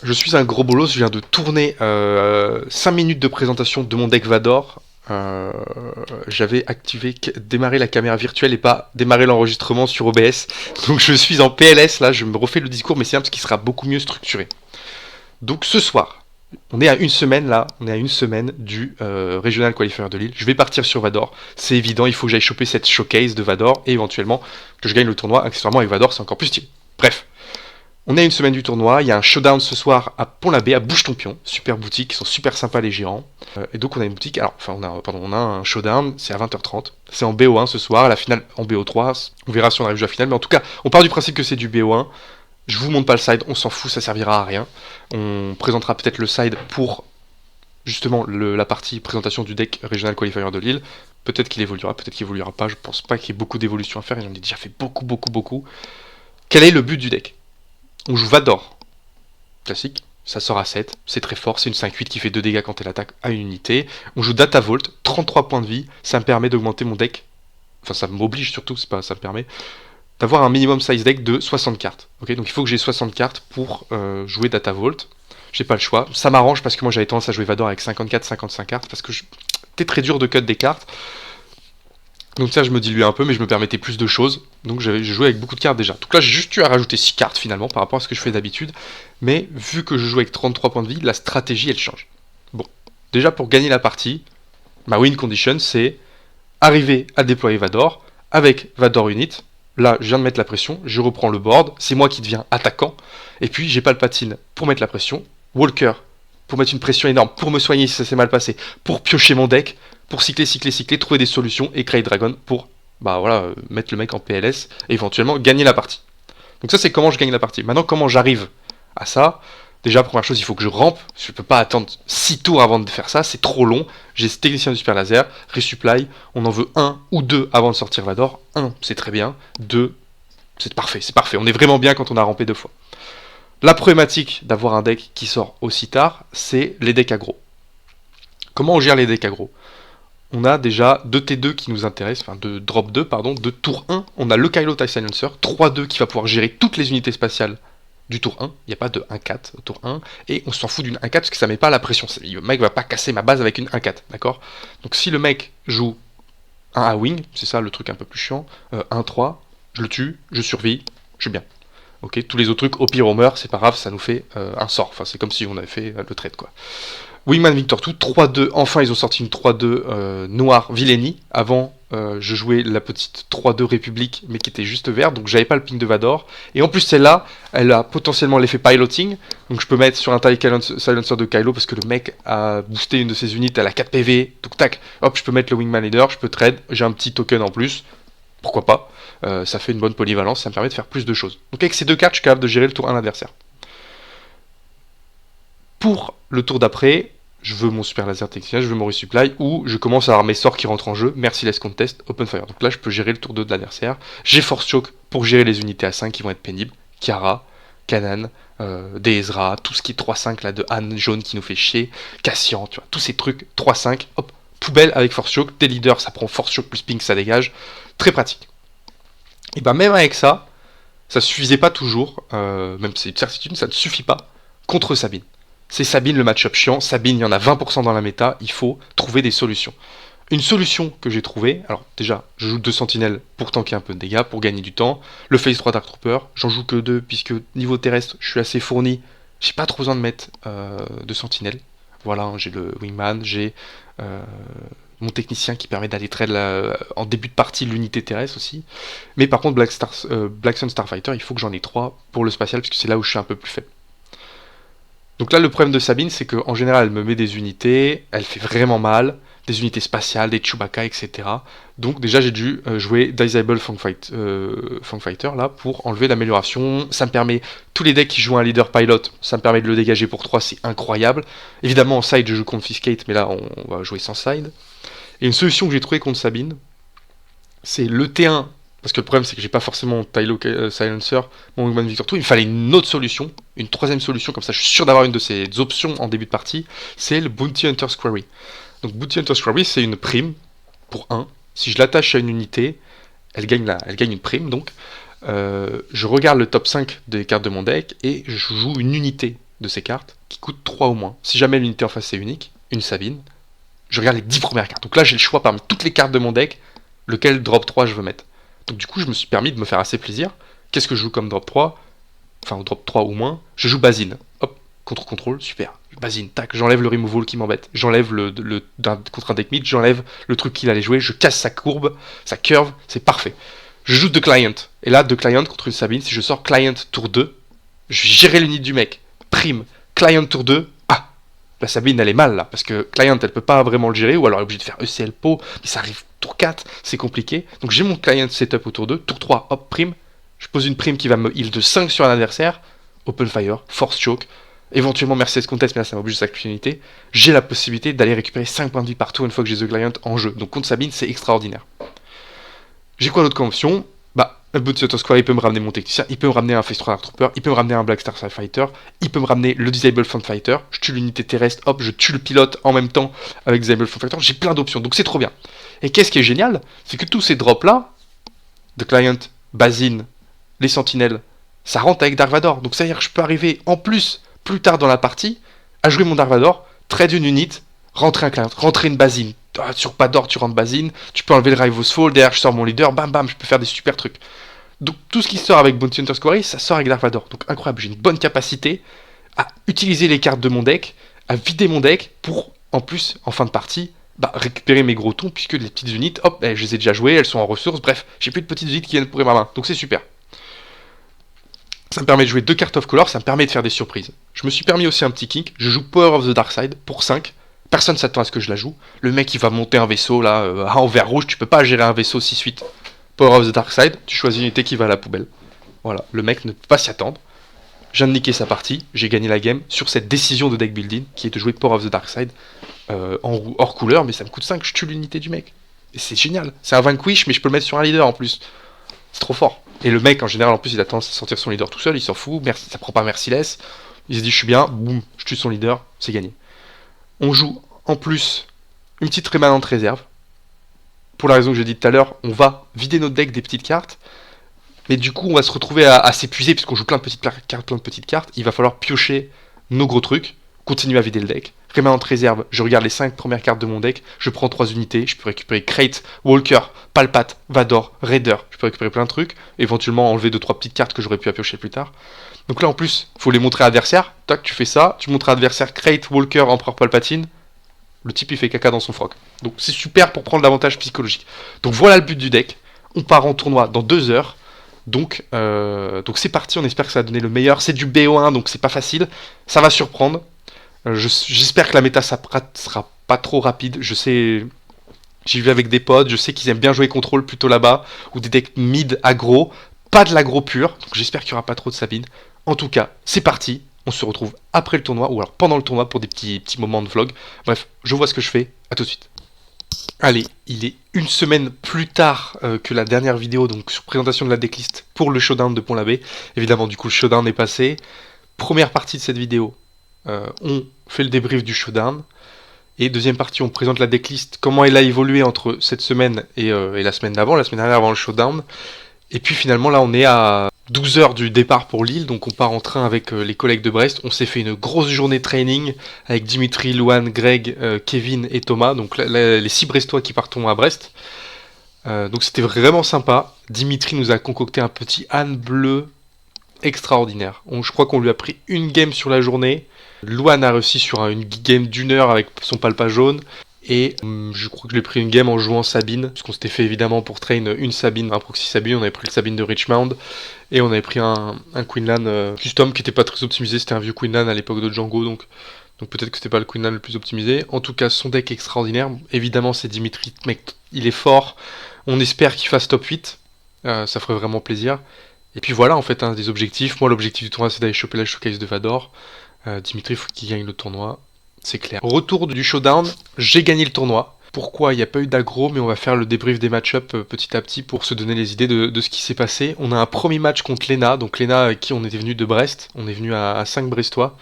Je suis un gros bolos, je viens de tourner 5 minutes de présentation de mon deck Vador. Euh, J'avais démarré la caméra virtuelle et pas démarré l'enregistrement sur OBS. Donc je suis en PLS là, je me refais le discours, mais c'est un parce qu'il sera beaucoup mieux structuré. Donc ce soir, on est à une semaine là, on est à une semaine du Regional Qualifier de Lille. Je vais partir sur Vador. C'est évident, il faut que j'aille choper cette showcase de Vador et éventuellement que je gagne le tournoi. Accessoirement avec Vador, c'est encore plus stylé. Bref, on est à une semaine du tournoi, il y a un showdown ce soir à Pont-l'Abbé, à Bouche-ton-Pion, super boutique, ils sont super sympas les gérants. Et donc on a une boutique, alors, enfin on a un showdown, c'est à 20h30, c'est en BO1 ce soir, la finale en BO3, on verra si on arrive à la finale, mais en tout cas, on part du principe que c'est du BO1, je vous montre pas le side, on s'en fout, ça servira à rien. On présentera peut-être le side pour justement la partie présentation du deck Regional Qualifier de Lille. Peut-être qu'il évoluera, peut-être qu'il évoluera pas, je pense pas qu'il y ait beaucoup d'évolution à faire, j'en ai déjà fait beaucoup. Quel est le but du deck? On joue Vador, classique, ça sort à 7, c'est très fort, c'est une 5-8 qui fait 2 dégâts quand elle attaque à une unité. On joue Datavolt, 33 points de vie, ça me permet d'augmenter mon deck, enfin ça m'oblige surtout, c'est pas ça me permet, d'avoir un minimum size deck de 60 cartes. Ok, donc il faut que j'ai 60 cartes pour jouer Datavolt. J'ai pas le choix. Ça m'arrange parce que moi j'avais tendance à jouer Vador avec 54-55 cartes parce que c'était très dur de cut des cartes. Donc ça je me diluais un peu mais je me permettais plus de choses. Donc j'ai joué avec beaucoup de cartes déjà. Donc là j'ai juste eu à rajouter 6 cartes finalement par rapport à ce que je fais d'habitude. Mais vu que je joue avec 33 points de vie, la stratégie elle change. Bon, déjà pour gagner la partie, ma win condition c'est arriver à déployer Vador avec Vador Unit. Là, je viens de mettre la pression, je reprends le board, c'est moi qui deviens attaquant, et puis j'ai Palpatine pour mettre la pression, Walker pour mettre une pression énorme, pour me soigner si ça s'est mal passé, pour piocher mon deck, pour cycler, trouver des solutions, et créer Dragon pour mettre le mec en PLS, et éventuellement gagner la partie. Donc ça c'est comment je gagne la partie. Maintenant comment j'arrive à ça? Déjà, première chose, il faut que je rampe. Je peux pas attendre 6 tours avant de faire ça, c'est trop long. J'ai ce technicien du super laser, resupply, on en veut un ou deux avant de sortir Vador. Un, c'est très bien. Deux, c'est parfait. On est vraiment bien quand on a rampé 2 fois. La problématique d'avoir un deck qui sort aussi tard, c'est les decks aggro. Comment on gère les decks aggro? On a déjà 2T2 qui nous intéressent, enfin de drop 2, pardon, de tour 1, on a le Kylo TIE Silencer, 3-2 qui va pouvoir gérer toutes les unités spatiales du tour 1, il n'y a pas de 1-4 au tour 1, et on s'en fout d'une 1-4 parce que ça met pas la pression, le mec va pas casser ma base avec une 1-4, d'accord? Donc si le mec joue un A-Wing, c'est ça le truc un peu plus chiant, 1-3, je le tue, je survis, je suis bien. Ok, tous les autres trucs, au pire on meurt, c'est pas grave, ça nous fait un sort, enfin c'est comme si on avait fait le trade quoi. Wingman Victor 2, 3-2, enfin ils ont sorti une 3-2 noire Villainy. Avant, je jouais la petite 3-2 République, mais qui était juste verte, donc j'avais pas le ping de Vador. Et en plus celle-là, elle a potentiellement l'effet piloting, donc je peux mettre sur un TIE Silencer de Kylo, parce que le mec a boosté une de ses unités, elle a 4 PV, donc tac, hop, je peux mettre le Wingman Leader, je peux trade, j'ai un petit token en plus, pourquoi pas, ça fait une bonne polyvalence, ça me permet de faire plus de choses. Donc avec ces deux cartes, je suis capable de gérer le tour 1 adversaire. Pour le tour d'après, je veux mon super laser technicien, je veux mon resupply, ou je commence à avoir mes sorts qui rentrent en jeu, Merciless Contest, Open Fire. Donc là, je peux gérer le tour 2 de l'adversaire. J'ai Force Choke pour gérer les unités à 5 qui vont être pénibles. Kiara, Kanan, Deezra, tout ce qui est 3-5 là de Han jaune qui nous fait chier, Cassian, tu vois, tous ces trucs 3-5, hop, poubelle avec Force Choke, tes leaders, ça prend Force Choke plus ping, ça dégage, très pratique. Et ben même avec ça suffisait pas toujours, même c'est une certitude, ça ne suffit pas contre Sabine. C'est Sabine le match-up chiant. Sabine, il y en a 20% dans la méta. Il faut trouver des solutions. Une solution que j'ai trouvée, alors déjà, je joue 2 sentinelles pour tanker un peu de dégâts, pour gagner du temps. Le phase 3 Dark Trooper, j'en joue que 2, puisque niveau terrestre, je suis assez fourni. J'ai pas trop besoin de mettre de sentinelles. Voilà, j'ai le Wingman, j'ai mon technicien qui permet d'aller trade en début de partie l'unité terrestre aussi. Mais par contre, Black Sun Starfighter, il faut que j'en ai 3 pour le spatial, puisque c'est là où je suis un peu plus faible. Donc là, le problème de Sabine, c'est qu'en général, elle me met des unités, elle fait vraiment mal, des unités spatiales, des Chewbacca, etc. Donc déjà, j'ai dû jouer Disable Fangfighter là pour enlever l'amélioration. Ça me permet, tous les decks qui jouent un leader pilot, ça me permet de le dégager pour 3, c'est incroyable. Évidemment, en side, je joue Confiscate, mais là, on va jouer sans side. Et une solution que j'ai trouvée contre Sabine, c'est le T1. Parce que le problème, c'est que j'ai pas forcément Tylo Silencer, mon Wingman Victor 2. Il me fallait une autre solution, une troisième solution, comme ça je suis sûr d'avoir une de ces options en début de partie. C'est le Bounty Hunter's Quarry. Donc Bounty Hunter's Quarry, c'est une prime pour 1. Si je l'attache à une unité, elle gagne une prime. Donc je regarde le top 5 des cartes de mon deck et je joue une unité de ces cartes qui coûtent 3 ou moins. Si jamais l'unité en face c'est unique, une Sabine, je regarde les 10 premières cartes. Donc là j'ai le choix parmi toutes les cartes de mon deck, lequel drop 3 je veux mettre. Donc du coup je me suis permis de me faire assez plaisir. Qu'est-ce que je joue comme drop 3? Enfin drop 3 ou moins, je joue Basine. Hop, contre-contrôle, super. Basine, tac, j'enlève le removal qui m'embête. J'enlève contre un deck mid, j'enlève le truc qu'il allait jouer, je casse sa courbe, sa curve, c'est parfait. Je joue The Client. Et là, The Client contre une Sabine, si je sors Client tour 2, je vais gérer l'unité du mec. Prime, Client tour 2, ah, la Sabine elle est mal là, parce que Client elle peut pas vraiment le gérer, ou alors elle est obligée de faire ECL Po, mais ça arrive tour 4, c'est compliqué. Donc j'ai mon Client setup au tour 2, tour 3, hop, prime, je pose une prime qui va me heal de 5 sur un adversaire, Open Fire, Force Choke, éventuellement Mercedes Contest, mais là ça m'oblige de sacrifier une unité. J'ai la possibilité d'aller récupérer 5 points de vie par tour une fois que j'ai The Client en jeu. Donc contre Sabine c'est extraordinaire. J'ai quoi d'autre comme option? Bah, le Bootsutter Square, il peut me ramener mon technicien, il peut me ramener un Phase 3 Dark Trooper, il peut me ramener un Black Star Fighter, il peut me ramener le Disable Front Fighter, je tue l'unité terrestre, hop, je tue le pilote en même temps avec Disable Front Fighter, j'ai plein d'options, donc c'est trop bien. Et qu'est-ce qui est génial? C'est que tous ces drops-là, The Client, Basine, les Sentinelles, ça rentre avec Dark Vador, donc ça veut dire que je peux arriver en plus, plus tard dans la partie, à jouer mon Dark Vador, trade une unité, rentrer un Client, rentrer une Basine. Sur pas d'or, tu rentres Basine, tu peux enlever le Rival's Fall, derrière je sors mon leader, bam bam, je peux faire des super trucs. Donc tout ce qui sort avec Bounty Hunter Square, ça sort avec Dark Vador. Donc incroyable, j'ai une bonne capacité à utiliser les cartes de mon deck, à vider mon deck pour, en plus, en fin de partie, bah, récupérer mes gros tons, puisque les petites unités, hop, je les ai déjà jouées, elles sont en ressources, bref, j'ai plus de petites unités qui viennent pourrir ma main. Donc c'est super. Ça me permet de jouer 2 cartes of color, ça me permet de faire des surprises. Je me suis permis aussi un petit kink, je joue Power of the Dark Side pour 5. Personne s'attend à ce que je la joue. Le mec il va monter un vaisseau là, en vert rouge, tu peux pas gérer un vaisseau 6-8. Power of the Dark Side, tu choisis une unité qui va à la poubelle. Voilà, le mec ne peut pas s'y attendre. Je viens de niquer sa partie, j'ai gagné la game sur cette décision de deck building qui est de jouer Power of the Dark Side hors couleur, mais ça me coûte 5, je tue l'unité du mec. Et c'est génial, c'est un Vanquish mais je peux le mettre sur un leader en plus. C'est trop fort. Et le mec en général en plus il a tendance à sortir son leader tout seul, il s'en fout, ça prend pas Merciless. Il se dit je suis bien, boum, je tue son leader, c'est gagné. On joue en plus une petite rémanente réserve. Pour la raison que j'ai dit tout à l'heure, on va vider notre deck des petites cartes. Mais du coup, on va se retrouver à s'épuiser puisqu'on joue plein de petites cartes. Il va falloir piocher nos gros trucs, continuer à vider le deck. Rémanente réserve, je regarde les 5 premières cartes de mon deck, je prends 3 unités, je peux récupérer Crate, Walker, Palpate, Vador, Raider. Je peux récupérer plein de trucs, éventuellement enlever 2-3 petites cartes que j'aurais pu piocher plus tard. Donc là en plus, il faut les montrer à l'adversaire. Tac, tu fais ça, tu montres à l'adversaire Crate, Walker, Empereur Palpatine. Le type il fait caca dans son froc. Donc c'est super pour prendre l'avantage psychologique. Donc voilà le but du deck. On part en tournoi dans 2 heures. Donc c'est parti, on espère que ça va donner le meilleur. C'est du BO1 donc c'est pas facile. Ça va surprendre. J'espère que la méta ça sera pas trop rapide. Je sais, j'ai vu avec des potes, je sais qu'ils aiment bien jouer contrôle plutôt là-bas. Ou des decks mid aggro. Pas de l'aggro pur. Donc j'espère qu'il n'y aura pas trop de Sabine. En tout cas, c'est parti. On se retrouve après le tournoi, ou alors pendant le tournoi pour des petits moments de vlog. Bref, je vois ce que je fais, à tout de suite. Allez, il est une semaine plus tard que la dernière vidéo, donc sur présentation de la decklist pour le showdown de Pont-l'Abbé. Évidemment, du coup, le showdown est passé. Première partie de cette vidéo, on fait le débrief du showdown. Et deuxième partie, on présente la decklist, comment elle a évolué entre cette semaine et la semaine d'avant, la semaine dernière avant le showdown. Et puis finalement, là, on est à 12 heures du départ pour Lille, donc on part en train avec les collègues de Brest. On s'est fait une grosse journée de training avec Dimitri, Louane, Greg, Kevin et Thomas, donc les 6 Brestois qui partons à Brest. Donc c'était vraiment sympa. Dimitri nous a concocté un petit âne bleu extraordinaire. Je crois qu'on lui a pris une game sur la journée. Louane a réussi sur une game d'1 heure avec son palpa jaune. Et je crois que j'ai pris une game en jouant Sabine, parce qu'on s'était fait évidemment pour train une Sabine, un proxy Sabine, on avait pris le Sabine de Richmond, et on avait pris un Queenland custom qui n'était pas très optimisé, c'était un vieux Queenland à l'époque de Django, donc peut-être que c'était pas le Queenland le plus optimisé. En tout cas, son deck est extraordinaire, évidemment c'est Dimitri, mec, il est fort, on espère qu'il fasse top 8, ça ferait vraiment plaisir. Et puis voilà en fait, des objectifs, moi l'objectif du tournoi c'est d'aller choper la showcase de Vador, Dimitri il faut qu'il gagne le tournoi. C'est clair. Retour du showdown, j'ai gagné le tournoi. Pourquoi il n'y a pas eu d'aggro, mais on va faire le débrief des match-up petit à petit pour se donner les idées de ce qui s'est passé. On a un premier match contre Lena, donc Lena avec qui on était venu de Brest, on est venu à 5 Brestois.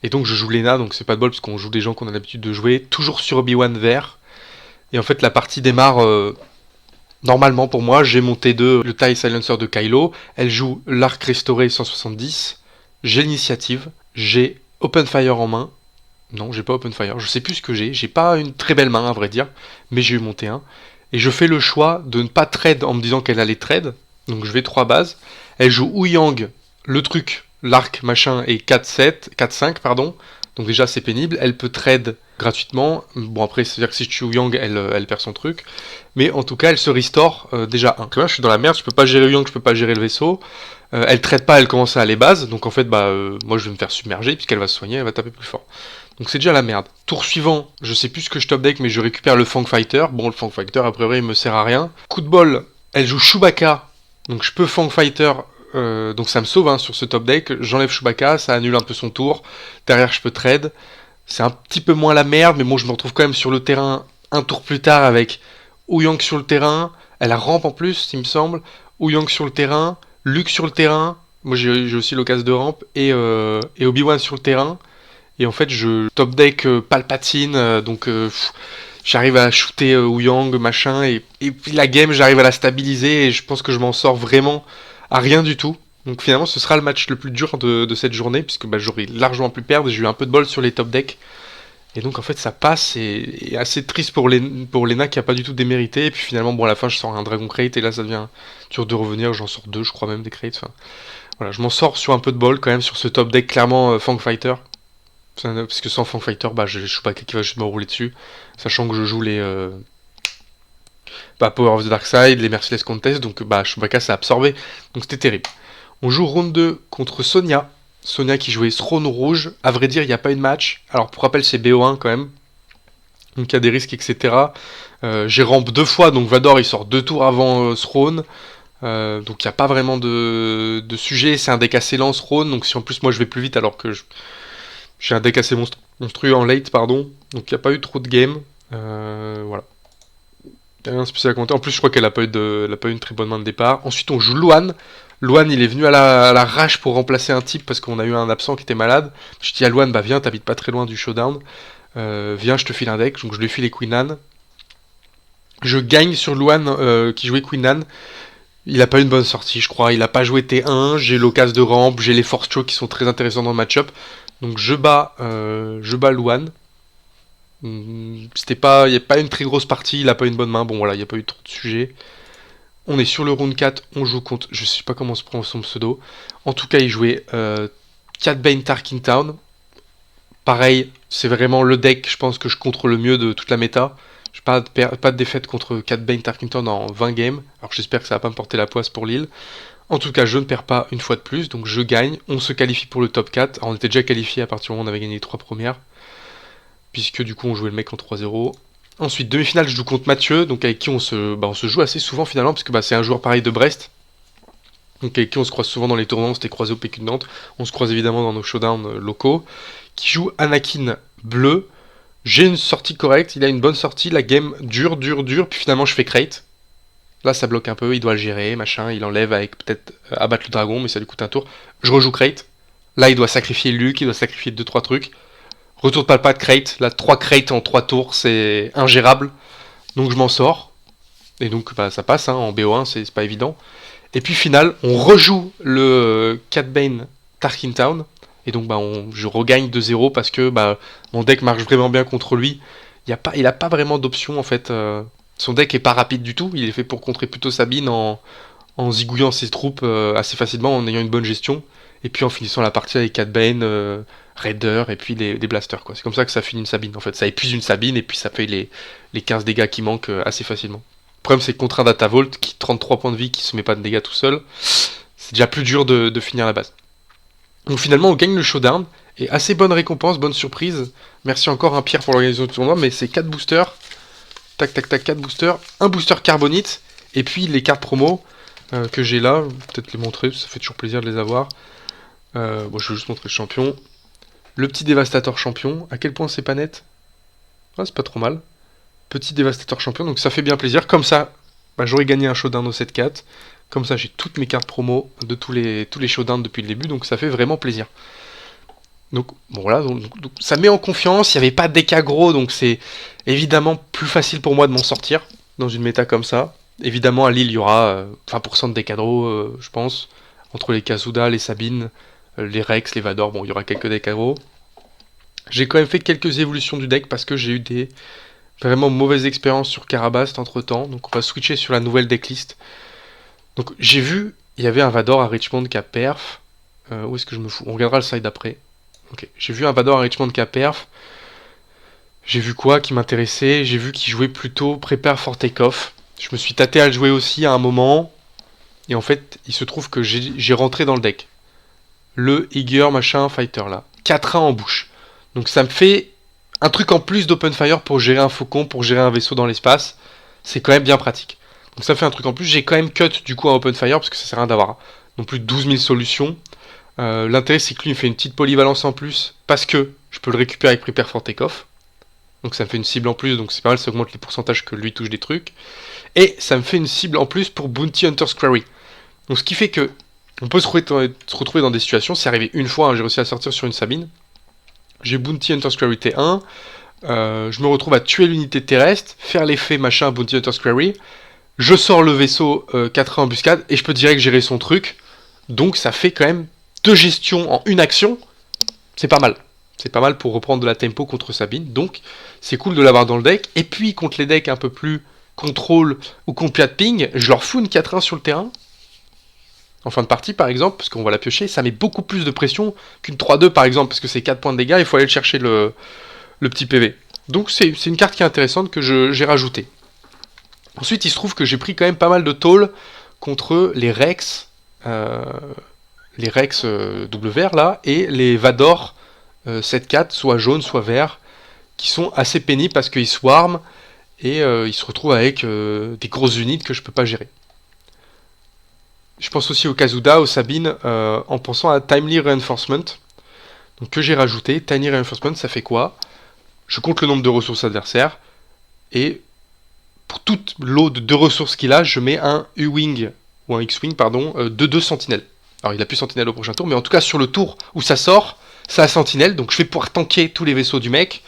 Et donc je joue Lena, donc c'est pas de bol parce qu'on joue des gens qu'on a l'habitude de jouer, toujours sur Obi-Wan vert. Et en fait la partie démarre normalement pour moi, j'ai mon T2, le TIE Silencer de Kylo, elle joue l'arc restauré 170, j'ai l'initiative, j'ai Open Fire en main. Non, j'ai pas Open Fire. Je sais plus ce que j'ai. J'ai pas une très belle main, à vrai dire. Mais j'ai eu mon T1. Et je fais le choix de ne pas trade en me disant qu'elle allait trade. Donc je vais 3 bases. Elle joue Ouyang, le truc, l'arc, machin, et 4-7, 4-5, pardon. Donc déjà c'est pénible. Elle peut trade gratuitement. Bon après, c'est-à-dire que si je tue Ouyang, elle perd son truc. Mais en tout cas, elle se restore déjà 1. Là, je suis dans la merde, je peux pas gérer Ouyang, je peux pas gérer le vaisseau. Elle trade pas, elle commence à aller base. Donc en fait, moi je vais me faire submerger, puisqu'elle va se soigner, elle va taper plus fort. Donc c'est déjà la merde. Tour suivant, je sais plus ce que je top deck, mais je récupère le Fang Fighter. Bon, le Fang Fighter, a priori, il me sert à rien. Coup de bol, elle joue Chewbacca. Donc je peux Fang Fighter, donc ça me sauve hein, sur ce top deck. J'enlève Chewbacca, ça annule un peu son tour. Derrière, je peux trade. C'est un petit peu moins la merde, mais bon, je me retrouve quand même sur le terrain un tour plus tard avec Ouyang sur le terrain. Elle a rampe en plus, il me semble. Ouyang sur le terrain. Luke sur le terrain. Moi, j'ai aussi l'occasion de rampe. Et Obi-Wan sur le terrain. Et en fait, je top deck Palpatine, j'arrive à shooter Ouyang, machin, et puis la game, j'arrive à la stabiliser, et je pense que je m'en sors vraiment à rien du tout. Donc finalement, ce sera le match le plus dur de cette journée, puisque j'aurais largement pu perdre, j'ai eu un peu de bol sur les top decks. Et donc en fait, ça passe, et assez triste pour Lena qui a pas du tout démérité, et puis finalement, bon, à la fin, je sors un Dragon Crate, et là, ça devient dur de revenir, j'en sors 2, je crois même, des crates, enfin... Voilà, je m'en sors sur un peu de bol quand même sur ce top deck, clairement Fang Fighter. Parce que sans Fang Fighter, j'ai Chewbacca qui va juste me rouler dessus. Sachant que je joue les Power of the Dark Side, les Merciless Contest, donc Chewbacca s'est absorbé. Donc c'était terrible. On joue round 2 contre Sonia. Sonia qui jouait Throne rouge. À vrai dire, il n'y a pas eu de match. Alors pour rappel, c'est BO1 quand même. Donc il y a des risques, etc. J'ai rampe 2 fois, donc Vador il sort 2 tours avant Throne. Donc il n'y a pas vraiment de sujet. C'est un deck assez lent Throne. Donc si en plus moi je vais plus vite alors que j'ai un deck assez monstrueux en late, pardon. Donc il n'y a pas eu trop de game. Voilà. Il n'y a rien de spécial à commenter. En plus, je crois qu'elle n'a pas, pas eu une très bonne main de départ. Ensuite, on joue Luan. Luan, il est venu à la rage pour remplacer un type parce qu'on a eu un absent qui était malade. Je dis à Luan, viens, t'habites pas très loin du showdown. Viens, je te file un deck. Donc je lui file les Queen Anne. Je gagne sur Luan qui jouait Queen Anne. Il a pas eu une bonne sortie, je crois. Il a pas joué T1. J'ai l'occasion de rampe. J'ai les Force Choke qui sont très intéressants dans le match-up. Donc je bats Luan. C'était pas, il n'y a pas une très grosse partie, il a pas une bonne main. Bon voilà, il n'y a pas eu trop de sujets. On est sur le round 4, on joue contre, je sais pas comment se prend son pseudo. En tout cas, il jouait Cat Bane Tarkin Town. Pareil, c'est vraiment le deck, je pense que je contrôle le mieux de toute la méta. J'ai pas de défaite contre Cat Bane Tarkin Town en 20 games. Alors j'espère que ça va pas me porter la poisse pour Lille. En tout cas, je ne perds pas une fois de plus, donc je gagne. On se qualifie pour le top 4. Alors, on était déjà qualifié à partir du moment où on avait gagné les 3 premières. Puisque du coup, on jouait le mec en 3-0. Ensuite, demi-finale, je joue contre Mathieu, donc avec qui on se joue assez souvent finalement, parce que c'est un joueur pareil de Brest. Donc avec qui on se croise souvent dans les tournois, on s'était croisé au PQ de Nantes. On se croise évidemment dans nos showdowns locaux. Qui joue Anakin bleu. J'ai une sortie correcte, il a une bonne sortie, la game dure, puis finalement je fais crate. Là, ça bloque un peu, il doit le gérer, machin, il enlève avec peut-être abattre le dragon, mais ça lui coûte un tour. Je rejoue crate. Là, il doit sacrifier Luke, il doit sacrifier 2-3 trucs. Retour de palpate crate. Là, 3 crates en 3 tours, c'est ingérable. Donc je m'en sors. Et donc ça passe, hein, en BO1, c'est pas évident. Et puis final, on rejoue le Cat Bane Tarkin Town. Et donc je regagne 2-0 parce que mon deck marche vraiment bien contre lui. Il a pas vraiment d'option en fait. Son deck est pas rapide du tout, il est fait pour contrer plutôt Sabine en zigouillant ses troupes assez facilement, en ayant une bonne gestion, et puis en finissant la partie avec Cat Bane, Raider, et puis des blasters, quoi. C'est comme ça que ça finit une Sabine, en fait. Ça épuise une Sabine, et puis ça fait les 15 dégâts qui manquent assez facilement. Le problème, c'est que contre un Datavolt, qui 33 points de vie, qui se met pas de dégâts tout seul, c'est déjà plus dur de finir la base. Donc finalement, on gagne le showdown, et assez bonne récompense, bonne surprise. Merci encore Pierre pour l'organisation du tournoi, mais c'est 4 boosters. Tac, 4 boosters. Un booster carbonite. Et puis les cartes promo que j'ai là. Peut-être les montrer, ça fait toujours plaisir de les avoir. Je vais juste montrer le champion. Le petit dévastateur champion. À quel point c'est pas net? C'est pas trop mal. Petit dévastateur champion, donc ça fait bien plaisir. Comme ça, j'aurais gagné un showdown au 7-4. Comme ça, j'ai toutes mes cartes promo de tous les showdowns depuis le début. Donc ça fait vraiment plaisir. Donc voilà, donc, ça met en confiance, il n'y avait pas de deck aggro, donc c'est évidemment plus facile pour moi de m'en sortir dans une méta comme ça. Évidemment à Lille il y aura 20% de deck aggro, je pense, entre les Kazuda, les Sabine, les Rex, les Vador, il y aura quelques decks aggro. J'ai quand même fait quelques évolutions du deck parce que j'ai eu des vraiment mauvaises expériences sur Karabast entre temps. Donc on va switcher sur la nouvelle decklist. Donc j'ai vu, il y avait un Vador à Richmond qui a perf. Où est-ce que je me fous? On regardera le side après. Ok, j'ai vu un Vador à Richmond qui a perf. J'ai vu quoi qui m'intéressait? J'ai vu qu'il jouait plutôt Prepare for Takeoff. Je me suis tâté à le jouer aussi à un moment. Et en fait, il se trouve que j'ai rentré dans le deck le Eager machin fighter là. 4-1 en bouche. Donc ça me fait un truc en plus d'open fire pour gérer un faucon, pour gérer un vaisseau dans l'espace. C'est quand même bien pratique. Donc ça fait un truc en plus. J'ai quand même cut du coup un open fire parce que ça sert à rien d'avoir non plus 12 000 solutions. L'intérêt c'est que lui il me fait une petite polyvalence en plus parce que je peux le récupérer avec Prepare for Takeoff. Donc ça me fait une cible en plus, donc c'est pas mal, ça augmente les pourcentages que lui touche des trucs. Et ça me fait une cible en plus pour Bounty Hunter's Quarry. Donc ce qui fait que on peut se retrouver dans des situations, c'est arrivé une fois, hein, j'ai réussi à sortir sur une Sabine. J'ai Bounty Hunter's Quarry T1, je me retrouve à tuer l'unité terrestre, faire l'effet machin Bounty Hunter's Quarry, je sors le vaisseau 4 embuscade et je peux direct gérer son truc. Donc ça fait quand même 2 gestions en une action, c'est pas mal. C'est pas mal pour reprendre de la tempo contre Sabine, donc c'est cool de l'avoir dans le deck. Et puis contre les decks un peu plus contrôle ou compiat ping, je leur fous une 4-1 sur le terrain, en fin de partie par exemple, parce qu'on va la piocher, ça met beaucoup plus de pression qu'une 3-2 par exemple, parce que c'est 4 points de dégâts, il faut aller le chercher le petit PV. Donc c'est une carte qui est intéressante que j'ai rajoutée. Ensuite il se trouve que j'ai pris quand même pas mal de tôle contre les Rex, double vert là, et les Vador 7-4, soit jaune, soit vert, qui sont assez pénibles parce qu'ils swarm et ils se retrouvent avec des grosses unités que je peux pas gérer. Je pense aussi au Kazuda, au Sabine, en pensant à Timely Reinforcement, donc que j'ai rajouté. Timely Reinforcement, ça fait quoi? Je compte le nombre de ressources adversaires, et pour toute l'eau de 2 ressources qu'il a, je mets un U-Wing, ou un X-Wing, pardon, de 2 sentinelles. Alors il a plus sentinelle au prochain tour, mais en tout cas sur le tour où ça sort, ça a sentinelle, donc je vais pouvoir tanker tous les vaisseaux du mec,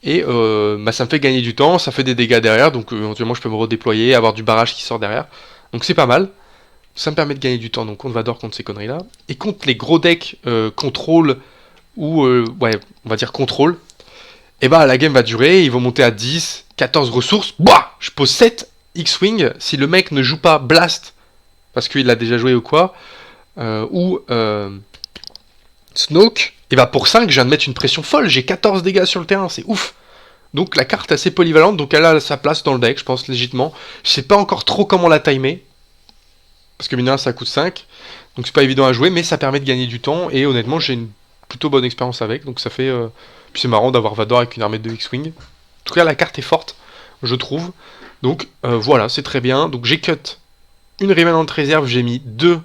et ça me fait gagner du temps, ça fait des dégâts derrière, donc éventuellement je peux me redéployer, avoir du barrage qui sort derrière. Donc c'est pas mal. Ça me permet de gagner du temps, donc contre Vador, contre ces conneries là. Et contre les gros decks contrôle, ou ouais, on va dire contrôle, et bah la game va durer, ils vont monter à 10, 14 ressources, bah je pose 7 X-Wing, si le mec ne joue pas Blast, parce qu'il l'a déjà joué ou quoi, ou Snoke, et bah pour 5 je viens de mettre une pression folle, j'ai 14 dégâts sur le terrain, c'est ouf. Donc la carte est assez polyvalente, donc elle a sa place dans le deck, je pense légitimement. Je sais pas encore trop comment la timer, parce que mine ça coûte 5, donc c'est pas évident à jouer, mais ça permet de gagner du temps, et honnêtement j'ai une plutôt bonne expérience avec, donc ça fait... Puis c'est marrant d'avoir Vador avec une armée de X-Wing. En tout cas la carte est forte, je trouve. Donc voilà, c'est très bien. Donc j'ai cut une Remnant réserve, j'ai mis 2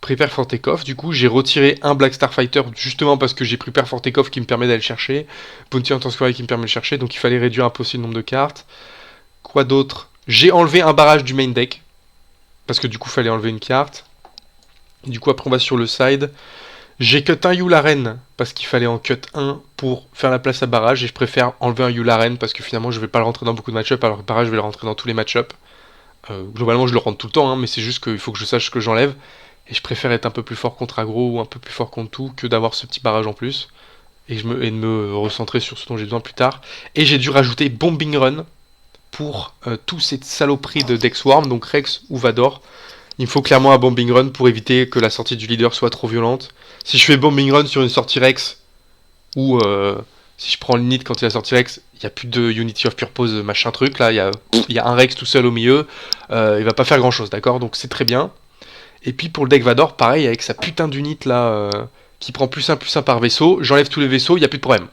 Prepare for Takeoff, du coup j'ai retiré un Black Starfighter justement parce que j'ai Prepare for Takeoff qui me permet d'aller le chercher, Bounty Hunter's Quarry qui me permet de le chercher, donc il fallait réduire un peu aussi le nombre de cartes. Quoi d'autre? J'ai enlevé un barrage du main deck, parce que du coup il fallait enlever une carte. Et du coup après on va sur le side. J'ai cut un Yularen parce qu'il fallait en cut un pour faire la place à barrage, et je préfère enlever un Yularen parce que finalement je vais pas le rentrer dans beaucoup de match-up, alors que barrage je vais le rentrer dans tous les match-up. Globalement je le rentre tout le temps, hein, mais c'est juste qu'il faut que je sache ce que j'enlève. Et je préfère être un peu plus fort contre aggro ou un peu plus fort contre tout que d'avoir ce petit barrage en plus. Et de me recentrer sur ce dont j'ai besoin plus tard. Et j'ai dû rajouter Bombing Run pour tous ces saloperies de Deck Swarm, donc Rex ou Vador. Il me faut clairement un Bombing Run pour éviter que la sortie du leader soit trop violente. Si je fais Bombing Run sur une sortie Rex, ou si je prends l'init quand il a sorti Rex, il n'y a plus de Unity of Purpose machin truc, là il y a un Rex tout seul au milieu, il va pas faire grand chose, d'accord? Donc c'est très bien. Et puis pour le deck Vador, pareil, avec sa putain d'unit là, qui prend plus 1 par vaisseau, j'enlève tous les vaisseaux, il n'y a plus de problème.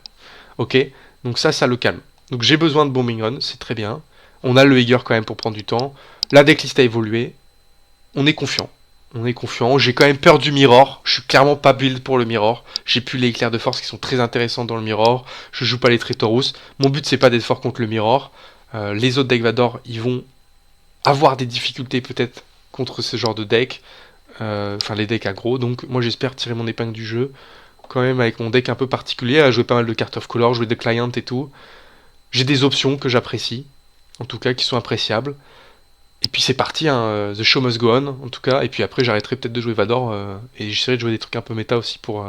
Ok? Donc ça le calme. Donc j'ai besoin de Bombing Run, c'est très bien. On a le Eager quand même pour prendre du temps. La decklist a évolué. On est confiant. J'ai quand même peur du Mirror. Je suis clairement pas build pour le Mirror. J'ai plus les éclairs de force qui sont très intéressants dans le Mirror. Je joue pas les Traitorous. Mon but c'est pas d'être fort contre le Mirror. Les autres decks Vador, ils vont avoir des difficultés peut-être contre ce genre de deck. Enfin les decks aggro. Donc moi j'espère tirer mon épingle du jeu. Quand même avec mon deck un peu particulier, à jouer pas mal de cartes of color, jouer des clients et tout. J'ai des options que j'apprécie. En tout cas qui sont appréciables. Et puis c'est parti, hein, The Show Must Go On, en tout cas. Et puis après, j'arrêterai peut-être de jouer Vador et j'essaierai de jouer des trucs un peu méta aussi pour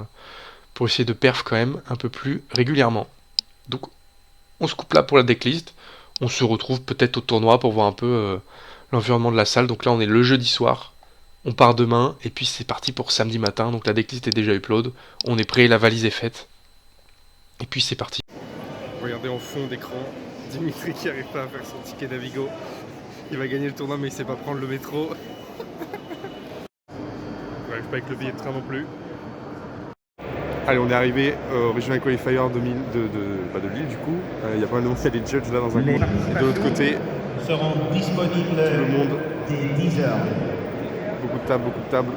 pour essayer de perf quand même un peu plus régulièrement. Donc on se coupe là pour la decklist, on se retrouve peut-être au tournoi pour voir un peu l'environnement de la salle. Donc là on est le jeudi soir, on part demain et puis c'est parti pour samedi matin. Donc la decklist est déjà upload, on est prêt, la valise est faite et puis c'est parti. Regardez en fond d'écran, Dimitri qui arrive pas à faire son ticket Navigo. Il va gagner le tournoi mais il sait pas prendre le métro. Il n'arrive pas avec le billet de train non plus. Allez, on est arrivé au Regional Qualifier de Lille du coup. Il y a pas mal de monde, il y a des judges là dans un coin. Et de l'autre côté, seront disponibles tout le monde. dès 10h. Beaucoup de tables, beaucoup de tables.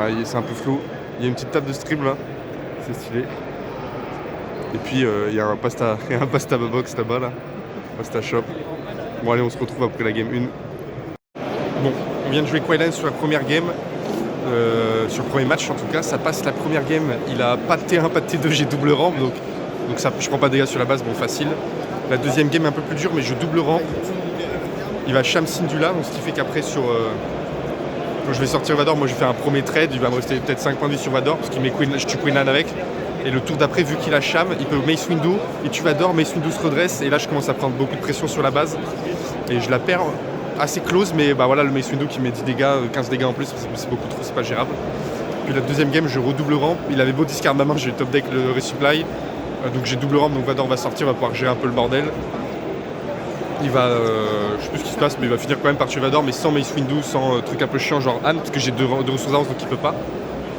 Ouais, c'est un peu flou. Il y a une petite table de stream là, c'est stylé. Et puis il y a un pasta box là-bas là, pasta shop. Bon allez, on se retrouve après la game 1. Bon, on vient de jouer Quailan sur la première game, sur le premier match en tout cas. Ça passe la première game, il a pas de T1, pas de T2, j'ai double rampe, donc ça, je prends pas de dégâts sur la base, bon facile. La deuxième game est un peu plus dure, mais je double rampe. Il va Sham Sindula, donc ce qui fait qu'après quand je vais sortir Vador, moi je fais un premier trade, il va me rester peut-être 5 points de vie sur Vador, parce qu'il met je tue Queenan avec. Et le tour d'après, vu qu'il a Sham, il peut Mace Windu, il tue Vador, Mace Windu se redresse, et là je commence à prendre beaucoup de pression sur la base. Et je la perds assez close, mais bah voilà, le Mace Windu qui met 10 dégâts, 15 dégâts en plus, c'est beaucoup trop, c'est pas gérable. Puis la deuxième game, je redouble rampe, il avait beau discard ma main, j'ai top deck le resupply, donc j'ai double rampe, donc Vador va sortir, va pouvoir gérer un peu le bordel. Il va, je sais plus ce qui se passe, mais il va finir quand même par tuer Vador, mais sans Mace Windu, sans truc un peu chiant genre Anne, parce que j'ai deux ressources d'avance donc il peut pas.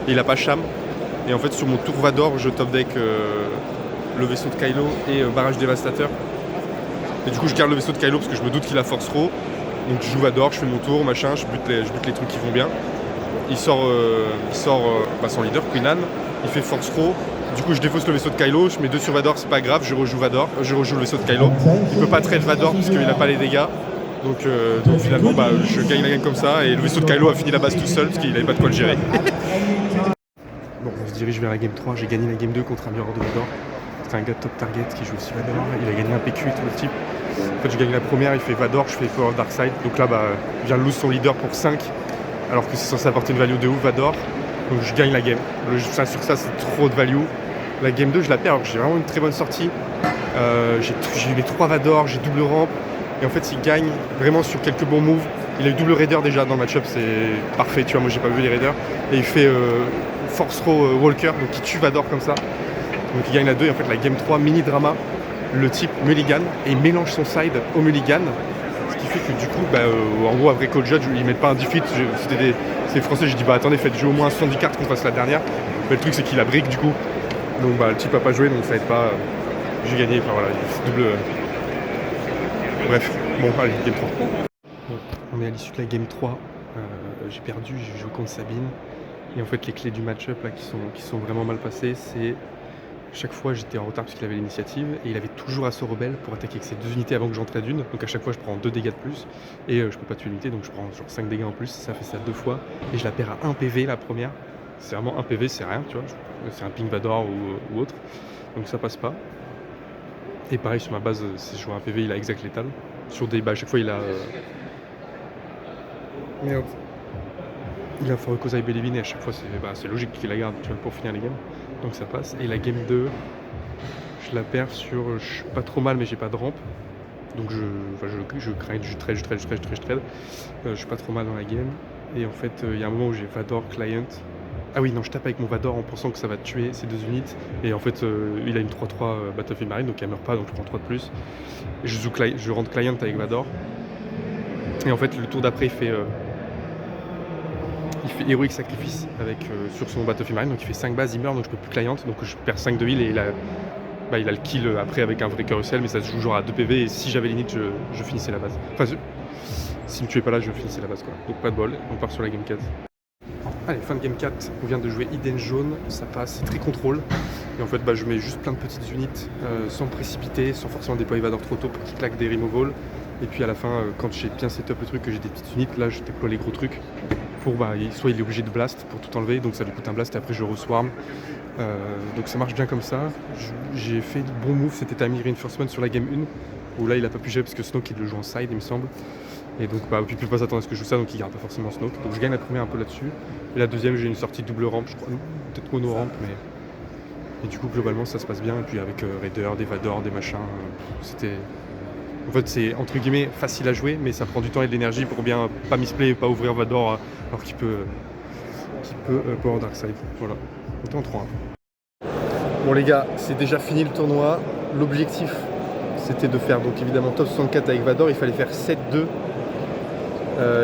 Et il a pas Sham. Et en fait sur mon tour Vador, je top deck le vaisseau de Kylo et barrage dévastateur. Et du coup je garde le vaisseau de Kylo parce que je me doute qu'il a force Raw. Donc je joue Vador, je fais mon tour, machin, je bute les trucs qui vont bien. Il sort son leader, Queenan, il fait force Raw. Du coup je défausse le vaisseau de Kylo, je mets 2 sur Vador, c'est pas grave, je rejoue le vaisseau de Kylo. Il peut pas trade Vador parce qu'il a pas les dégâts. Donc finalement bah, je gagne la game comme ça et le vaisseau de Kylo a fini la base tout seul parce qu'il avait pas de quoi le gérer. Bon, on se dirige vers la game 3, j'ai gagné la game 2 contre un mirror de Vador. C'est un gars de top target qui joue aussi Vador, il a gagné un PQ et tout le type. En fait je gagne la première, il fait Vador, je fais Power of Darkseid. Donc là bah, je viens de lose son leader pour 5 alors que c'est censé apporter une value de ouf Vador. Donc je gagne la game. Sur ça c'est trop de value. La game 2 je la perds alors que j'ai vraiment une très bonne sortie. J'ai les 3 Vador, j'ai double rampe. Et en fait il gagne vraiment sur quelques bons moves. Il a eu double raider déjà dans le match-up, c'est parfait, tu vois, moi j'ai pas vu les raiders. Et il fait Force Row Walker, donc il tue Vador comme ça. Donc il gagne la 2 et en fait la game 3, mini drama. Le type mulligan et il mélange son side au mulligan. Ce qui fait que du coup, en gros après Call Judge, ils mettent pas un defeat. C'est français, j'ai dit bah attendez, faites jouer au moins 70 cartes qu'on fasse la dernière. Mais le truc c'est qu'il a brick du coup. Donc bah le type a pas joué donc ça aide pas. J'ai gagné, enfin voilà, c'est double. Bref, bon allez, game 3. Bon, on est à l'issue de la game 3. J'ai perdu, j'ai joué contre Sabine. Et en fait les clés du match-up là qui sont vraiment mal passées, c'est chaque fois j'étais en retard parce qu'il avait l'initiative et il avait toujours assaut rebelle pour attaquer avec ses 2 unités avant que j'en trade une. Donc à chaque fois je prends 2 dégâts de plus et je peux pas tuer l'unité donc je prends genre 5 dégâts en plus. Ça fait ça 2 fois et je la perds à 1 PV la première. C'est vraiment 1 PV, c'est rien, tu vois. C'est un ping Vador ou autre. Donc ça passe pas. Et pareil sur ma base, si je joue un PV, il a exact létal. Sur des à chaque fois il a. Merde. Il a Farukozai Belevin et à chaque fois c'est logique qu'il la garde tu vois, pour finir les games. Donc ça passe. Et la game 2, je la perds sur. Je suis pas trop mal mais j'ai pas de rampe. Donc je trade. Je suis pas trop mal dans la game. Et en fait il y a un moment où j'ai Vador Client. Ah oui non je tape avec mon Vador en pensant que ça va tuer ces 2 unités. Et en fait il a une 3-3 Battlefield Marine donc elle meurt pas donc je prends 3 de plus. Et je rentre Client avec Vador. Et en fait le tour d'après il fait Heroic Sacrifice sur son Battlefield Marine, donc il fait 5 bases, il meurt, donc je peux plus client, donc je perds 5 de heal et il a le kill après avec un vrai carousel, mais ça se joue genre à 2 PV et si j'avais l'init, je finissais la base. Enfin, s'il me tuait pas là, je finissais la base quoi. Donc pas de bol, on part sur la game 4. Allez, fin de game 4, on vient de jouer Eden jaune, ça passe, c'est très contrôle. Et en fait, je mets juste plein de petites unités sans précipiter, sans forcément déployer Vador trop tôt pour qu'il claque des removal. Et puis à la fin, quand j'ai bien setup le truc, que j'ai des petites unités, là je déploie les gros trucs. Pour soit il est obligé de blast pour tout enlever, donc ça lui coûte un blast et après je reswarm. Donc ça marche bien comme ça. J'ai fait le bon move, c'était Timing Reinforcement sur la game 1, où là il a pas pu gérer parce que Snoke il le joue en side il me semble. Et donc puis plus pas s'attendre à ce que je joue ça, donc il garde pas forcément Snoke. Donc je gagne la première un peu là-dessus. Et la deuxième, j'ai une sortie double rampe, je crois, peut-être mono rampe, mais... Et du coup, globalement, ça se passe bien. Et puis avec Raider, des Vador, des machins, c'était... En fait, c'est entre guillemets facile à jouer, mais ça prend du temps et de l'énergie pour bien pas misplay et pas ouvrir Vador alors qu'il peut Power Darkseid. Voilà, on est en 3. Bon les gars, c'est déjà fini le tournoi. L'objectif, c'était de faire donc évidemment top 64 avec Vador. Il fallait faire 7-2.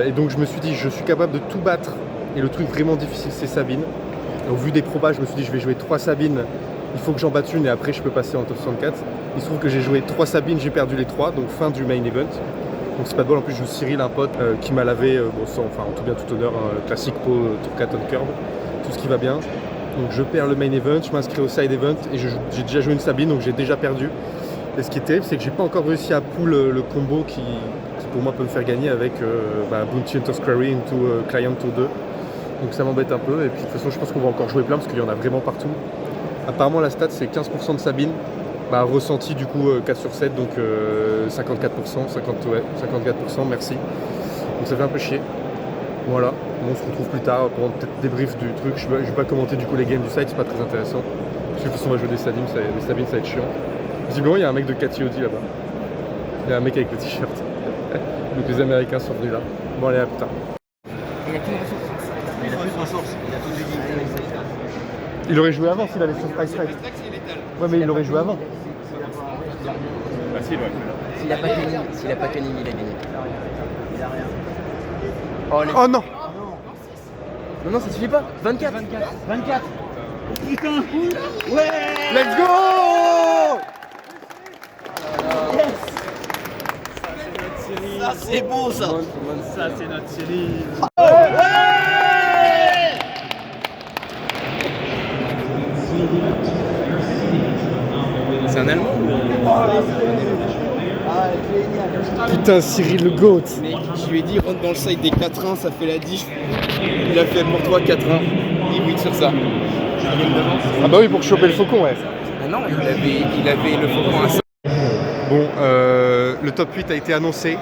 Et donc je me suis dit, je suis capable de tout battre. Et le truc vraiment difficile, c'est Sabine. Au vu des probas, je me suis dit, je vais jouer 3 Sabines. Il faut que j'en batte une et après je peux passer en top 64. Il se trouve que j'ai joué 3 Sabines, j'ai perdu les 3, donc fin du main event. Donc c'est pas de bol, en plus je joue Cyril, un pote qui m'a lavé, en tout bien tout honneur, classique pot, tour 4 on curve, tout ce qui va bien. Donc je perds le main event, je m'inscris au side event et j'ai déjà joué une Sabine, donc j'ai déjà perdu. Et ce qui est terrible, c'est que j'ai pas encore réussi à pull le combo qui pour moi peut me faire gagner avec Bounty Hunter's Quarry into Client Tour 2. Donc ça m'embête un peu, et puis de toute façon je pense qu'on va encore jouer plein parce qu'il y en a vraiment partout. Apparemment la stat c'est 15% de Sabine, ressenti du coup 4 sur 7, donc 54%, 54%, merci. Donc ça fait un peu chier. Voilà, bon, on se retrouve plus tard pour peut-être débrief du truc. Je vais pas commenter du coup les games du site, c'est pas très intéressant. Parce que de toute façon on va jouer des Sabines, ça va être chiant. Visiblement il y a un mec de KTOD là-bas. Il y a un mec avec le t-shirt. Donc les Américains sont venus là. Bon allez, à plus tard. Il n'y a qu'une ressource. Il a plus de ressources. Il a tout dit. Il aurait joué avant s'il avait son price right. Ouais, mais il aurait joué avant. Bah si, ouais. S'il n'a pas Canning, il a gagné. Il a rien. Oh non! Non, ça suffit pas. 24. 24. Putain. Ouais. Let's go! Ça c'est beau ça. Ça, c'est notre série. C'est un Allemand. Putain, Cyril le GOAT! Mec, je lui ai dit rentre dans le side des 4-1, ça fait la diff. Il a fait pour toi 4-1. Il win sur ça. Ah bah oui, pour choper le faucon, ouais. Ah non, il avait le faucon à 5. Bon, le top 8 a été annoncé.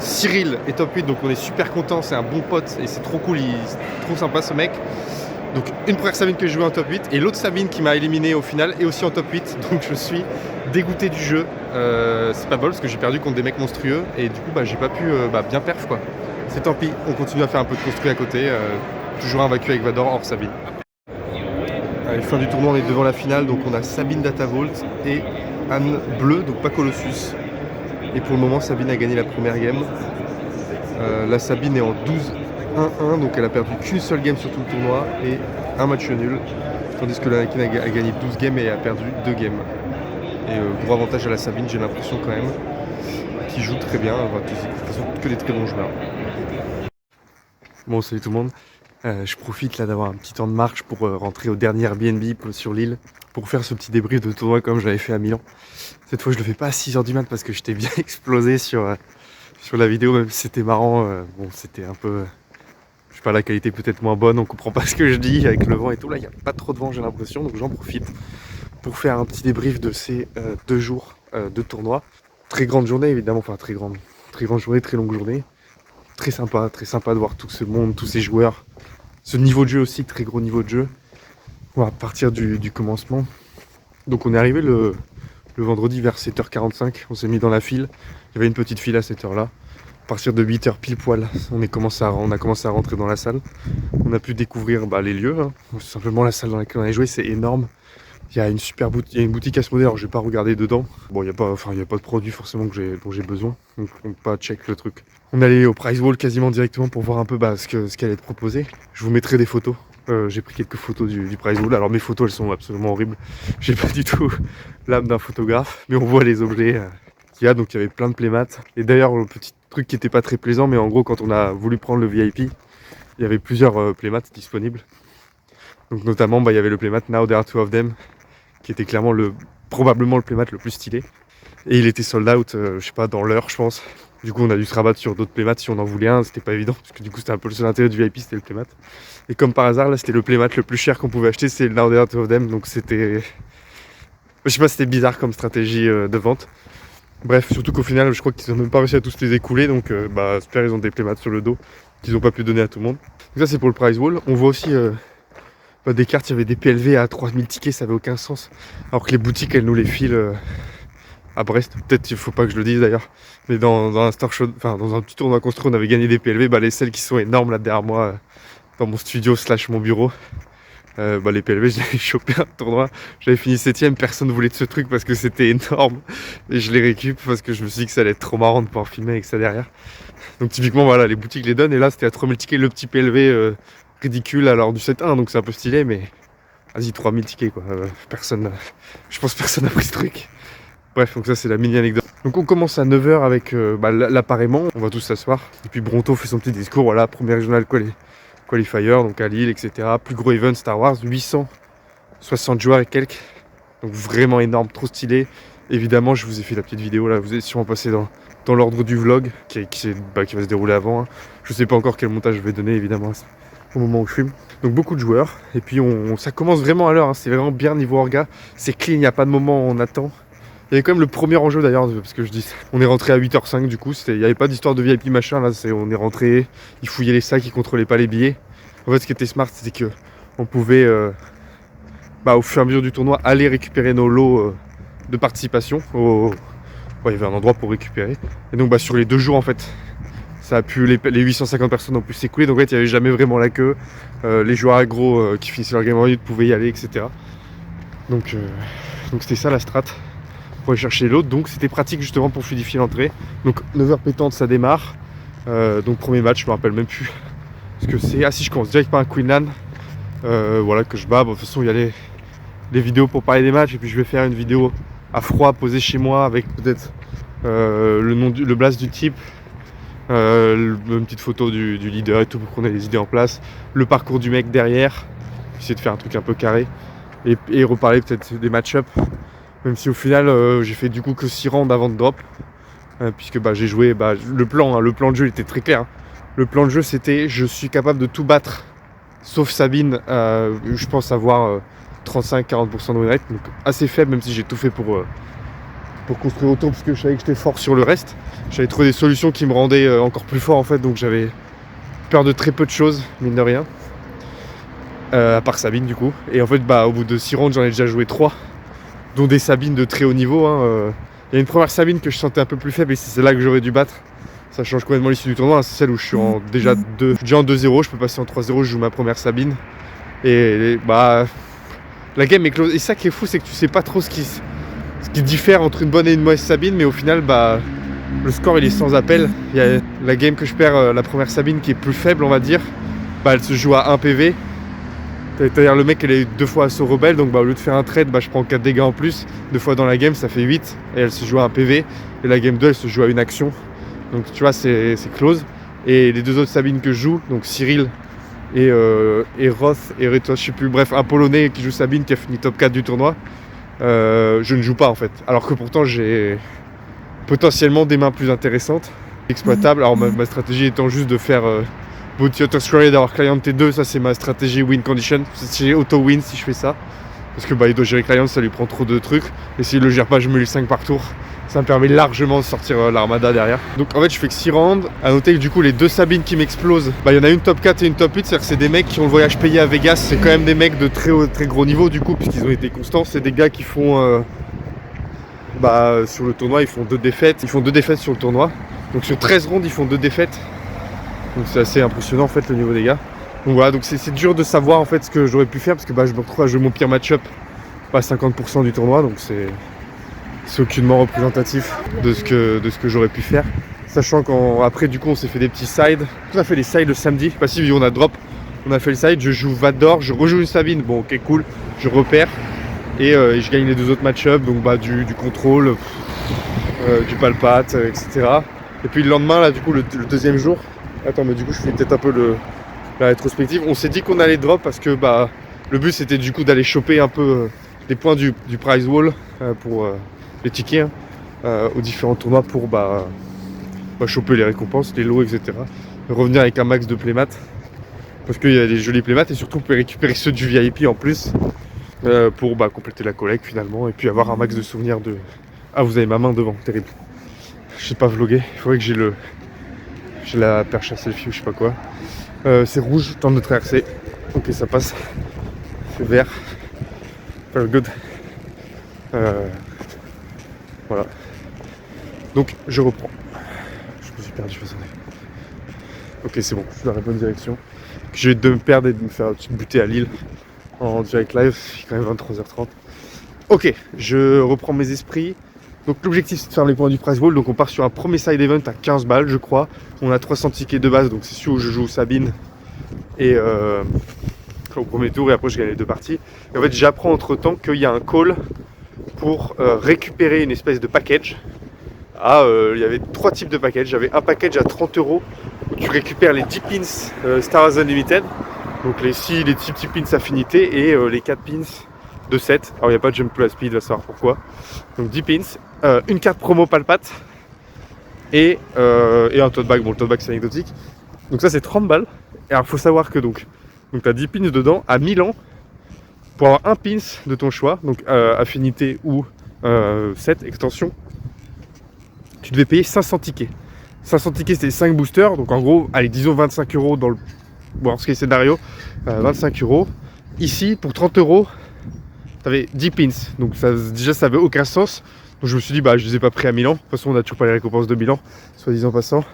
Cyril est top 8, donc on est super content, c'est un bon pote et c'est trop cool, c'est trop sympa ce mec. Donc une première Sabine que j'ai joué en top 8 et l'autre Sabine qui m'a éliminé au final est aussi en top 8, donc je suis dégoûté du jeu. C'est pas bol parce que j'ai perdu contre des mecs monstrueux et du coup j'ai pas pu bien perf quoi. C'est tant pis, on continue à faire un peu de construit à côté, toujours invaincu avec Vador hors Sabine. Allez, fin du tournoi, on est devant la finale, donc on a Sabine Datavolt et Anne Bleu, donc pas Colossus. Et pour le moment, Sabine a gagné la première game. La Sabine est en 12-1-1, donc elle a perdu qu'une seule game sur tout le tournoi et un match nul. Tandis que l'Anakin a gagné 12 games et a perdu 2 games. Et gros avantage à la Sabine, j'ai l'impression quand même, qui joue très bien. De toute façon, que des très bons joueurs. Bon, salut tout le monde. Je profite là d'avoir un petit temps de marche pour rentrer au dernier Airbnb sur l'île pour faire ce petit débrief de tournoi comme j'avais fait à Milan. Cette fois je le fais pas à 6h du mat parce que j'étais bien explosé sur la vidéo, même si c'était marrant. Bon, c'était un peu... je sais pas, la qualité peut-être moins bonne, on comprend pas ce que je dis avec le vent et tout. Là il n'y a pas trop de vent j'ai l'impression, donc j'en profite pour faire un petit débrief de ces 2 jours de tournoi. Très grande journée évidemment, enfin très grande journée, très longue journée. Très sympa de voir tout ce monde, tous ces joueurs. Ce niveau de jeu aussi, très gros niveau de jeu. On va partir du commencement. Donc on est arrivé le vendredi vers 7h45, on s'est mis dans la file. Il y avait une petite file à cette heure-là. À partir de 8h pile poil, on a commencé à rentrer dans la salle. On a pu découvrir les lieux. C'est simplement la salle dans laquelle on a joué, c'est énorme. Il y a une boutique à se modder, alors je vais pas regarder dedans. Bon, il n'y a pas de produit forcément dont j'ai besoin, donc on peut pas check le truc. On est allé au prize wall quasiment directement pour voir un peu ce qu'elle allait te proposer. Je vous mettrai des photos. J'ai pris quelques photos du prize wall. Alors mes photos elles sont absolument horribles. J'ai pas du tout l'âme d'un photographe, mais on voit les objets qu'il y a. Donc il y avait plein de playmats. Et d'ailleurs le petit truc qui était pas très plaisant, mais en gros quand on a voulu prendre le VIP, il y avait plusieurs playmats disponibles. Donc notamment il y avait le playmat Now There Are Two of Them, qui était clairement probablement le playmat le plus stylé. Et il était sold out, je sais pas, dans l'heure je pense. Du coup on a dû se rabattre sur d'autres playmats si on en voulait un, c'était pas évident, parce que du coup c'était un peu le seul intérêt du VIP, c'était le playmat. Et comme par hasard là c'était le playmat le plus cher qu'on pouvait acheter, c'est le Now There Are Two of Them, donc c'était... je sais pas, c'était bizarre comme stratégie de vente. Bref, surtout qu'au final, je crois qu'ils ont même pas réussi à tous les écouler, donc super, ils ont des playmats sur le dos qu'ils ont pas pu donner à tout le monde. Donc ça c'est pour le prize wall. On voit aussi des cartes, il y avait des PLV à 3000 tickets, ça avait aucun sens. Alors que les boutiques, elles nous les filent à Brest. Peut-être il faut pas que je le dise d'ailleurs. Mais dans un Star Show, enfin dans un petit tournoi construit, on avait gagné des PLV. Celles qui sont énormes là derrière moi, dans mon studio / mon bureau. Les PLV, j'avais chopé un tournoi, j'avais fini 7ème, personne voulait de ce truc parce que c'était énorme. Et je les récup parce que je me suis dit que ça allait être trop marrant de pouvoir filmer avec ça derrière. Donc typiquement voilà, les boutiques les donnent et là c'était à 3000 tickets le petit PLV ridicule alors du 7-1, donc c'est un peu stylé, mais vas-y, 3000 tickets quoi. Je pense personne n'a pris ce truc. Bref, donc ça c'est la mini anecdote. Donc on commence à 9h avec l'appareillement, on va tous s'asseoir. Et puis Bronto fait son petit discours, voilà, premier régional qualifier, donc à Lille, etc. Plus gros event Star Wars, 860 joueurs et quelques. Donc vraiment énorme, trop stylé. Évidemment, je vous ai fait la petite vidéo là, vous êtes sûrement passé dans l'ordre du vlog qui va se dérouler avant. Hein. Je sais pas encore quel montage je vais donner évidemment au moment où je filme. Donc beaucoup de joueurs, et puis ça commence vraiment à l'heure, hein. C'est vraiment bien niveau orga, c'est clean, il n'y a pas de moment où on attend. Il y avait quand même le premier enjeu d'ailleurs, parce que je dis, on est rentré à 8h05 du coup, il n'y avait pas d'histoire de VIP machin, là on est rentré, ils fouillaient les sacs, ils contrôlaient pas les billets. En fait ce qui était smart c'était que on pouvait au fur et à mesure du tournoi aller récupérer nos lots de participation. Il y avait un endroit pour récupérer. Et donc sur les 2 jours en fait, ça a pu les 850 personnes ont pu s'écouler, donc en fait il n'y avait jamais vraiment la queue. Les joueurs aggro qui finissaient leur game en minute pouvaient y aller, etc. Donc c'était ça la strat. Pour aller chercher l'autre, donc c'était pratique justement pour fluidifier l'entrée. Donc 9h pétante ça démarre, donc premier match, je me rappelle même plus ce que c'est. Ah si, je commence direct par un Queenland, que je bats. De toute façon il y a les vidéos pour parler des matchs, et puis je vais faire une vidéo à froid posée chez moi avec peut-être le blast du type, une petite photo du leader et tout pour qu'on ait les idées en place, le parcours du mec derrière, essayer de faire un truc un peu carré et reparler peut-être des match-up. Même si au final j'ai fait du coup que 6 rounds avant de drop, puisque j'ai joué le plan de jeu il était très clair. Hein. Le plan de jeu c'était je suis capable de tout battre sauf Sabine, je pense avoir 35-40% de win rate, donc assez faible, même si j'ai tout fait pour construire autour, parce que je savais que j'étais fort sur le reste. J'avais trouvé des solutions qui me rendaient encore plus fort en fait, donc j'avais peur de très peu de choses, mine de rien, à part Sabine du coup. Et en fait au bout de 6 rounds j'en ai déjà joué 3, dont des Sabines de très haut niveau. Hein. Il y a une première Sabine que je sentais un peu plus faible et c'est celle-là que j'aurais dû battre. Ça change complètement l'issue du tournoi, hein. C'est celle où je suis déjà en 2-0, je peux passer en 3-0, je joue ma première Sabine. Et la game est close. Et ça qui est fou, c'est que tu sais pas trop ce qui diffère entre une bonne et une mauvaise Sabine, mais au final le score il est sans appel. Il y a la game que je perds, la première Sabine qui est plus faible on va dire, elle se joue à 1 PV. C'est-à-dire le mec il a eu 2 fois assaut rebelle, donc au lieu de faire un trade, je prends 4 dégâts en plus. 2 fois dans la game ça fait 8, et elle se joue à 1 PV. Et la game 2 elle se joue à une action. Donc tu vois c'est close. Et les 2 autres Sabines que je joue, donc Cyril et Roth et Retos, je sais plus, bref un Polonais qui joue Sabine qui a fini top 4 du tournoi, je ne joue pas en fait. Alors que pourtant j'ai potentiellement des mains plus intéressantes, exploitables. Alors ma stratégie étant juste de faire Bounty Hunter Square et d'avoir Client T2, ça c'est ma stratégie win condition. C'est auto-win si je fais ça. Parce que il doit gérer Client, ça lui prend trop de trucs. Et s'il le gère pas, je me lis 5 par tour. Ça me permet largement de sortir l'armada derrière. Donc en fait je fais que 6 rounds. A noter que du coup les 2 Sabines qui m'explosent, il y en a une top 4 et une top 8. C'est-à-dire que c'est des mecs qui ont le voyage payé à Vegas. C'est quand même des mecs de très gros niveau du coup, puisqu'ils ont été constants. C'est des gars qui font sur le tournoi, ils font 2 défaites. Ils font 2 défaites sur le tournoi. Donc sur 13 rounds, ils font 2 défaites. Donc c'est assez impressionnant en fait le niveau des gars. Donc voilà, donc c'est dur de savoir en fait ce que j'aurais pu faire, parce que je me retrouve à jouer mon pire match-up, pas 50% du tournoi, donc c'est aucunement représentatif de ce que j'aurais pu faire. Sachant qu'après du coup on s'est fait des petits sides. On a fait les sides le samedi, pas si on a drop, on a fait le side, je joue Vador, je rejoue une Sabine, bon ok cool, je repère et je gagne les 2 autres match-up, donc du contrôle, du palpate, etc. Et puis le lendemain là du coup le deuxième jour, attends mais du coup je fais peut-être un peu la rétrospective, on s'est dit qu'on allait drop parce que le but c'était du coup d'aller choper un peu des points du prize wall pour les tickets aux différents tournois pour choper les récompenses, les lots, etc. Revenir avec un max de playmats parce qu'il y a des jolis playmats et surtout on peut récupérer ceux du VIP en plus pour compléter la collecte finalement, et puis avoir un max de souvenirs de... Ah vous avez ma main devant, terrible. Je sais pas vlogger, il faudrait que j'ai la perche à selfie ou je sais pas quoi. C'est rouge, temps de traverser. Ok, ça passe. C'est vert. Very good. Voilà. Donc je reprends. Je me suis perdu, attendez. Ok, c'est bon, je suis dans la bonne direction. Je vais de me perdre et de me faire buter à Lille en direct live. Il est quand même 23h30. Ok, je reprends mes esprits. Donc l'objectif c'est de faire les points du prize ball. Donc on part sur un premier side event à 15 balles je crois. On a 300 tickets de base, donc c'est sûr où je joue Sabine et au premier tour, et après je gagne les 2 parties. Et en fait j'apprends entre temps qu'il y a un call pour récupérer une espèce de package. Il y avait 3 types de packages. J'avais un package à 30 € où tu récupères les 10 pins Stars Unlimited. Donc les 6 pins affinités et les 4 pins de 7. Alors il n'y a pas de jump plus speed, va savoir pourquoi. Donc 10 pins, une carte promo Palpate et un tote bag. Bon, le tote bag c'est anecdotique. Donc ça c'est 30 balles. Et alors il faut savoir que donc tu as 10 pins dedans à 1000 ans pour avoir un pins de ton choix, donc affinité ou 7 extension. Tu devais payer 500 tickets. 500 tickets c'était 5 boosters, donc en gros, allez, disons 25 € dans le worst case scénario, 25 €. Ici, pour 30 €, tu avais 10 pins, donc déjà ça avait aucun sens. Donc je me suis dit, je les ai pas pris à Milan. De toute façon, on n'a toujours pas les récompenses de Milan, soi-disant passant.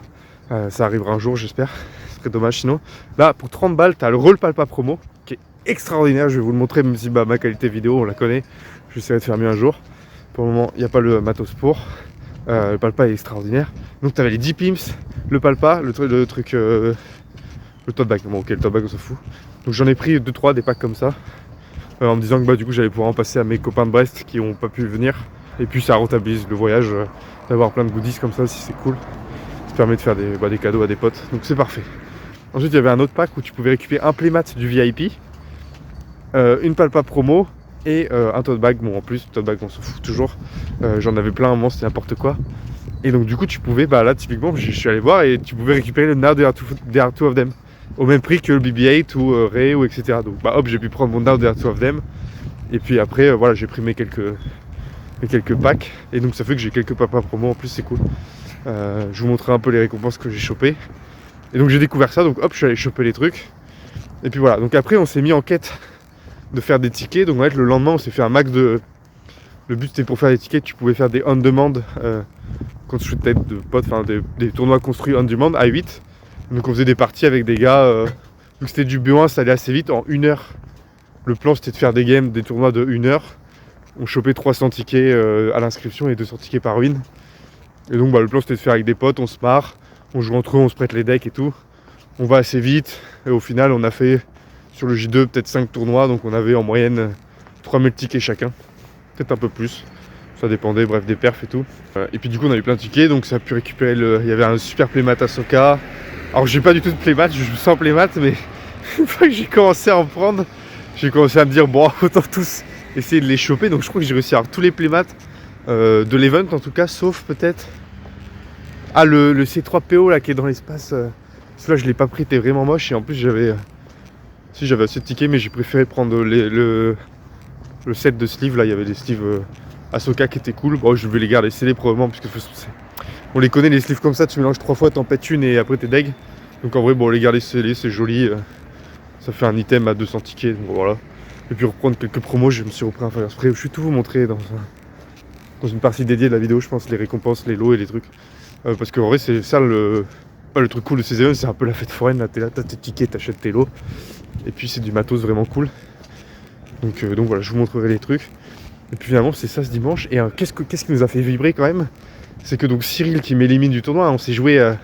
Ça arrivera un jour, j'espère. Ce serait dommage sinon. Là, pour 30 balles, tu as le Roll Palpa promo, qui est extraordinaire. Je vais vous le montrer, même si ma qualité vidéo, on la connaît. J'essaierai de faire mieux un jour. Pour le moment, il n'y a pas le matos pour. Le Palpa est extraordinaire. Donc tu avais les 10 pimps, le Palpa, le truc, le tote bag. Bon, ok, le tote bag on s'en fout. Donc j'en ai pris 2-3 des packs comme ça, en me disant que du coup j'allais pouvoir en passer à mes copains de Brest qui n'ont pas pu venir. Et puis ça rentabilise le voyage, d'avoir plein de goodies comme ça aussi, c'est cool. Ça permet de faire des cadeaux à des potes, donc c'est parfait. Ensuite il y avait un autre pack où tu pouvais récupérer un playmat du VIP, une Palpa promo et un tote bag. Bon, en plus tote bag on s'en fout toujours, j'en avais plein à un moment, c'était n'importe quoi. Et donc du coup tu pouvais, là typiquement je suis allé voir et tu pouvais récupérer le Now There Are Two of Them au même prix que le BB-8 ou Ray ou etc. Donc hop, j'ai pu prendre mon Now There Are Two of Them. Et puis après voilà, j'ai pris mes quelques packs. Et donc ça fait que j'ai quelques papas promo en plus, c'est cool. Je vous montrerai un peu les récompenses que j'ai chopées. Et donc j'ai découvert ça, donc hop, je suis allé choper les trucs. Et puis voilà, donc après on s'est mis en quête de faire des tickets. Donc en fait le lendemain on s'est fait un max de... Le but c'était pour faire des tickets, tu pouvais faire des on-demand contre shoot tête de potes, enfin des tournois construits on-demand à 8. Donc on faisait des parties avec des gars, vu que c'était du B1, ça allait assez vite, en 1 heure. Le plan c'était de faire des games, des tournois de 1 heure. On chopait 300 tickets à l'inscription et 200 tickets par win. Et donc le plan c'était de faire avec des potes, on se marre, on joue entre eux, on se prête les decks et tout. On va assez vite, et au final on a fait sur le J2 peut-être 5 tournois, donc on avait en moyenne 3000 tickets chacun. Peut-être un peu plus, ça dépendait bref des perfs et tout. Et puis du coup on a eu plein de tickets, donc ça a pu récupérer il y avait un super playmat Ahsoka. Alors j'ai pas du tout de playmat, je joue sans playmat, mais une fois que j'ai commencé à en prendre, j'ai commencé à me dire bon, autant tous essayer de les choper. Donc je crois que j'ai réussi à avoir tous les playmats de l'event en tout cas, sauf peut-être le C3PO là qui est dans l'espace. Celui-là je l'ai pas pris, était vraiment moche, et en plus j'avais assez de tickets, mais j'ai préféré prendre le set de sleeves. Là il y avait des sleeves Ahsoka qui étaient cool. Bon, je vais les garder scellés probablement, puisque on les connaît les sleeves comme ça, tu mélanges 3 fois, t'en pètes une et après t'es deg. Donc en vrai bon, les garder scellés c'est joli, ça fait un item à 200 tickets, donc voilà. Et puis reprendre quelques promos, je me suis repris un Fire Spray. Je vais tout vous montrer dans une partie dédiée de la vidéo, je pense, les récompenses, les lots et les trucs. Parce qu'en vrai c'est ça le truc cool de ces événements, c'est un peu la fête foraine, là t'es là, t'as tes tickets, t'achètes tes lots. Et puis c'est du matos vraiment cool. Donc voilà, je vous montrerai les trucs. Et puis finalement c'est ça ce dimanche. Et qu'est-ce qui nous a fait vibrer quand même, c'est que donc Cyril qui m'élimine du tournoi, on s'est joué à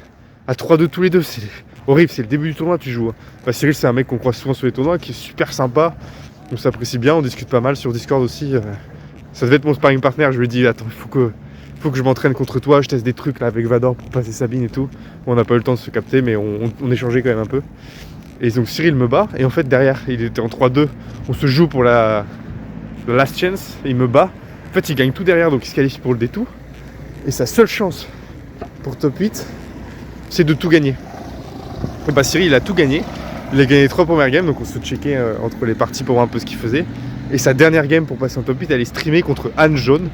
3-2 tous les deux, c'est horrible, c'est le début du tournoi, tu joues. Cyril c'est un mec qu'on croise souvent sur les tournois, qui est super sympa, on s'apprécie bien, on discute pas mal sur Discord aussi. Ça devait être mon sparring partner, je lui ai dit attends, il faut que je m'entraîne contre toi, je teste des trucs là avec Vador pour passer Sabine et tout. Bon, on n'a pas eu le temps de se capter, mais on échangeait quand même un peu. Et donc Cyril me bat, et en fait derrière il était en 3-2, on se joue pour la last chance, et il me bat. En fait il gagne tout derrière, donc il se qualifie pour le détour. Et sa seule chance pour top 8, c'est de tout gagner. Et Cyril il a tout gagné, il a gagné les 3 premières games, donc on se checkait entre les parties pour voir un peu ce qu'il faisait. Et sa dernière game pour passer en top 8, elle est streamée contre Anne Jaune,